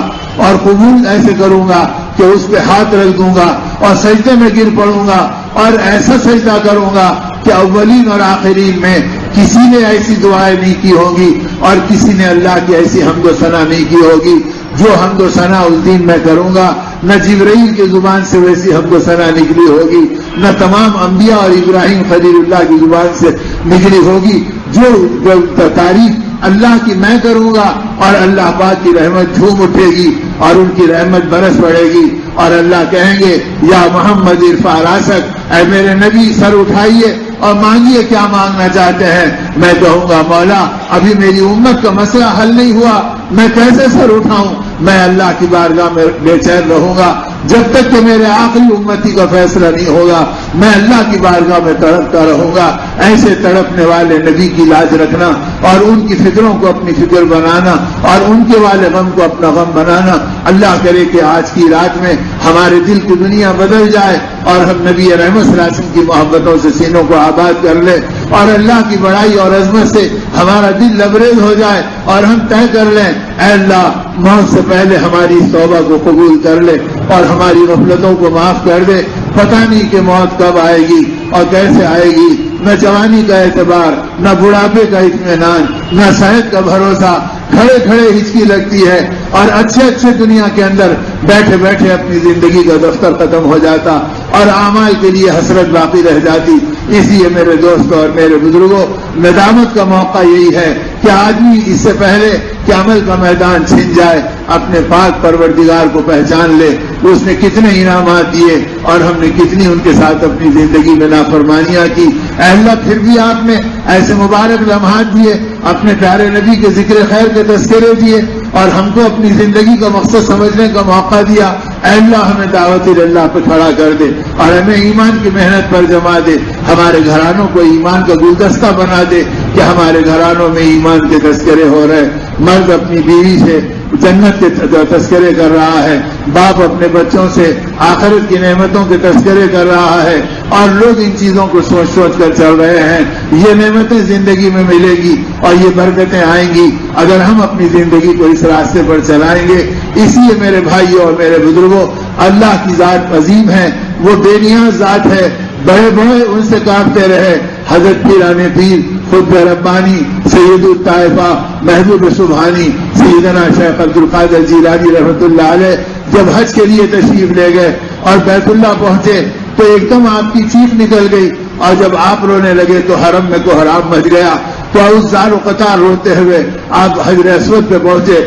اور قبول ایسے کروں گا کہ اس پہ ہاتھ رکھ دوں گا اور سجدے میں گر پڑوں گا اور ایسا سجدہ کروں گا کہ اولین اور آخرین میں کسی نے ایسی دعائیں نہیں کی ہوں گی اور کسی نے اللہ کی ایسی حمد و ثنا نہیں کی ہوگی جو حمد و ثنا اس دن میں کروں گا. نہ جبرائیل کی زبان سے ویسی حمد و ثنا نکلی ہوگی، نہ تمام انبیاء اور ابراہیم خلیل اللہ کی زبان سے نکلی ہوگی. جو تعریف اللہ کی میں کروں گا اور اللہ پاک کی رحمت جھوم اٹھے گی اور ان کی رحمت برس پڑے گی اور اللہ کہیں گے یا محمد ارفع راسک، اے میرے نبی سر اٹھائیے اور مانگیے کیا مانگنا چاہتے ہیں. میں کہوں گا مولا ابھی میری امت کا مسئلہ حل نہیں ہوا، میں کیسے سر اٹھاؤں؟ میں اللہ کی بارگاہ میں بے چین رہوں گا جب تک کہ میرے آخری امتی کا فیصلہ نہیں ہوگا. میں اللہ کی بارگاہ میں تڑپتا رہوں گا. ایسے تڑپنے والے نبی کی لاج رکھنا اور ان کی فکروں کو اپنی فکر بنانا اور ان کے والے غم کو اپنا غم بنانا. اللہ کرے کہ آج کی رات میں ہمارے دل کی دنیا بدل جائے اور ہم نبی رحمت صلی اللہ علیہ وسلم کی محبتوں سے سینوں کو آباد کر لیں اور اللہ کی بڑائی اور عظمت سے ہمارا دل لبریز ہو جائے اور ہم طے کر لیں اے اللہ موت سے پہلے ہماری اس توبہ کو قبول کر لے اور ہماری غفلتوں کو معاف کر دے. پتہ نہیں کہ موت کب آئے گی اور کیسے آئے گی، نہ جوانی کا اعتبار، نہ بڑھاپے کا اطمینان، نہ صحت کا بھروسہ. کھڑے کھڑے ہچکی لگتی ہے اور اچھے دنیا کے اندر بیٹھے بیٹھے اپنی زندگی کا دفتر ختم ہو جاتا اور اعمال کے لیے حسرت باقی رہ جاتی. اس لیے میرے دوستوں اور میرے بزرگوں ندامت کا موقع یہی ہے کہ آدمی اس سے پہلے کہ عمل کا میدان چھن جائے اپنے پاک پروردگار کو پہچان لے. اس نے کتنے انعامات دیے اور ہم نے کتنی ان کے ساتھ اپنی زندگی میں نافرمانیاں کی. اے اللہ پھر بھی آپ نے ایسے مبارک لمحات دیے، اپنے پیارے نبی کے ذکر خیر کے تذکرے دیے اور ہم کو اپنی زندگی کا مقصد سمجھنے کا موقع دیا. اے اللہ ہمیں دعوت اللہ پہ کھڑا کر دے اور ہمیں ایمان کی محنت پر جما دے. ہمارے گھرانوں کو ایمان کا گلدستہ بنا دے کہ ہمارے گھرانوں میں ایمان کے تذکرے ہو رہے. مرد اپنی بیوی سے جنت کے تذکرے کر رہا ہے، باپ اپنے بچوں سے آخرت کی نعمتوں کے تذکرے کر رہا ہے اور لوگ ان چیزوں کو سوچ سوچ کر چل رہے ہیں. یہ نعمتیں زندگی میں ملے گی اور یہ برکتیں آئیں گی اگر ہم اپنی زندگی کو اس راستے پر چلائیں گے. اس لیے میرے بھائیوں اور میرے بزرگوں اللہ کی ذات عظیم ہے، وہ بے نیاز ذات ہے. بڑے بڑے ان سے کانپتے رہے. حضرت پیران پیر خود ربانی سید الطائفہ محبوب سبحانی سیدنا شیخ عبد القادر جیلانی رحمۃ اللہ علیہ جب حج کے لیے تشریف لے گئے اور بیت اللہ پہنچے تو ایک دم آپ کی چیخ نکل گئی اور جب آپ رونے لگے تو حرم میں کو حرام مچ گیا. تو اس زار و قطار روتے ہوئے آپ حجر اسود پہ پہنچے.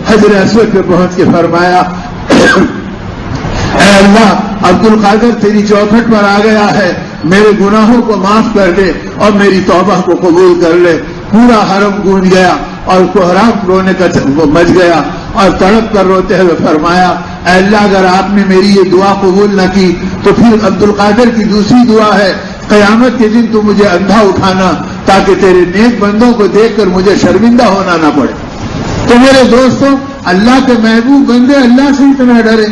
حجر اسود پہ پہنچ کے فرمایا اے اللہ عبد القادر تیری چوکھٹ پر آ گیا ہے، میرے گناہوں کو معاف کر دے اور میری توبہ کو قبول کر لے. پورا حرم گونج گیا اور کوہرام رونے کا مچ گیا اور تڑپ کر روتے ہوئے فرمایا اے اللہ اگر آپ نے میری یہ دعا قبول نہ کی تو پھر عبد القادر کی دوسری دعا ہے قیامت کے دن تو مجھے اندھا اٹھانا تاکہ تیرے نیک بندوں کو دیکھ کر مجھے شرمندہ ہونا نہ پڑے. تو میرے دوستوں اللہ کے محبوب بندے اللہ سے اتنا ڈرے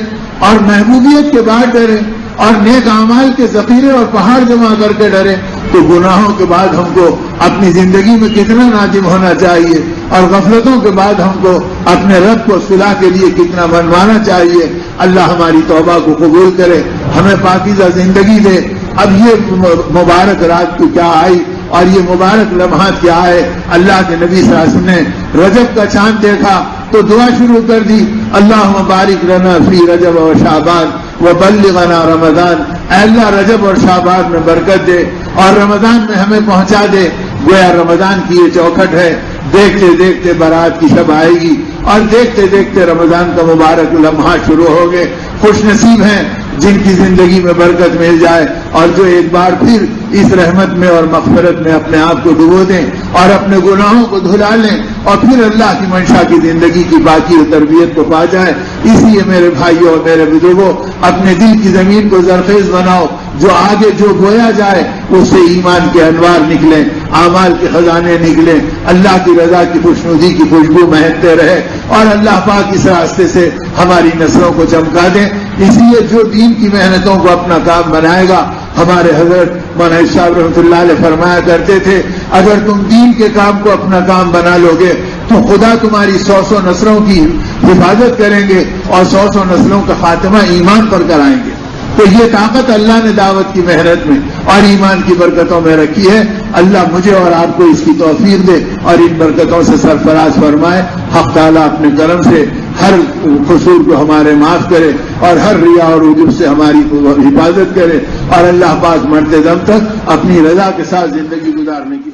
اور محبوبیت کے بعد ڈرے اور نیک اعمال کے ذخیرے اور پہاڑ جمع کر کے ڈرے تو گناہوں کے بعد ہم کو اپنی زندگی میں کتنا نادم ہونا چاہیے، اور غفلتوں کے بعد ہم کو اپنے رب کو صلاح کے لیے کتنا منوانا چاہیے۔ اللہ ہماری توبہ کو قبول کرے، ہمیں پاکیزہ زندگی دے۔ اب یہ مبارک رات کی کیا آئی اور یہ مبارک لمحات کیا ہے۔ اللہ کے نبی صلی اللہ علیہ وسلم نے رجب کا چاند دیکھا تو دعا شروع کر دی، اللہم بارک لنا فی رجب و شعبان وبلغنا رمضان۔ اے اللہ رجب اور شعبان میں برکت دے اور رمضان میں ہمیں پہنچا دے۔ گویا رمضان کی یہ چوکھٹ ہے، دیکھتے دیکھتے برات کی شب آئے گی اور دیکھتے دیکھتے رمضان کا مبارک لمحہ شروع ہو گئے۔ خوش نصیب ہیں جن کی زندگی میں برکت مل جائے اور جو ایک بار پھر اس رحمت میں اور مغفرت میں اپنے آپ کو ڈبو دیں اور اپنے گناہوں کو دھلا لیں اور پھر اللہ کی منشا کی زندگی کی باقی تربیت کو پا جائے۔ اس لیے میرے بھائیوں اور میرے بزرگوں، اپنے دل کی زمین کو زرخیز بناؤ، جو آگے جو بویا جائے اس سے ایمان کے انوار نکلیں، اعمال کے خزانے نکلیں، اللہ کی رضا کی خوشنودی کی خوشبو مہکتے رہے اور اللہ پاک اس راستے سے ہماری نسلوں کو چمکا دیں۔ اس لیے جو دین کی محنتوں کو اپنا کام بنائے گا، ہمارے حضرت مولانا صاحب رحمۃ اللہ علیہ فرمایا کرتے تھے، اگر تم دین کے کام کو اپنا کام بنا لو گے تو خدا تمہاری 100 نسلوں کی حفاظت کریں گے اور 100 نسلوں کا خاتمہ ایمان پر کرائیں گے۔ تو یہ طاقت اللہ نے دعوت کی محنت میں اور ایمان کی برکتوں میں رکھی ہے۔ اللہ مجھے اور آپ کو اس کی توفیق دے اور ان برکتوں سے سرفراز فرمائے۔ حق تعالیٰ اپنے کرم سے ہر قصور کو ہمارے معاف کرے اور ہر ریا اور عجب سے ہماری حفاظت کرے اور اللہ پاک مرتے دم تک اپنی رضا کے ساتھ زندگی گزارنے کی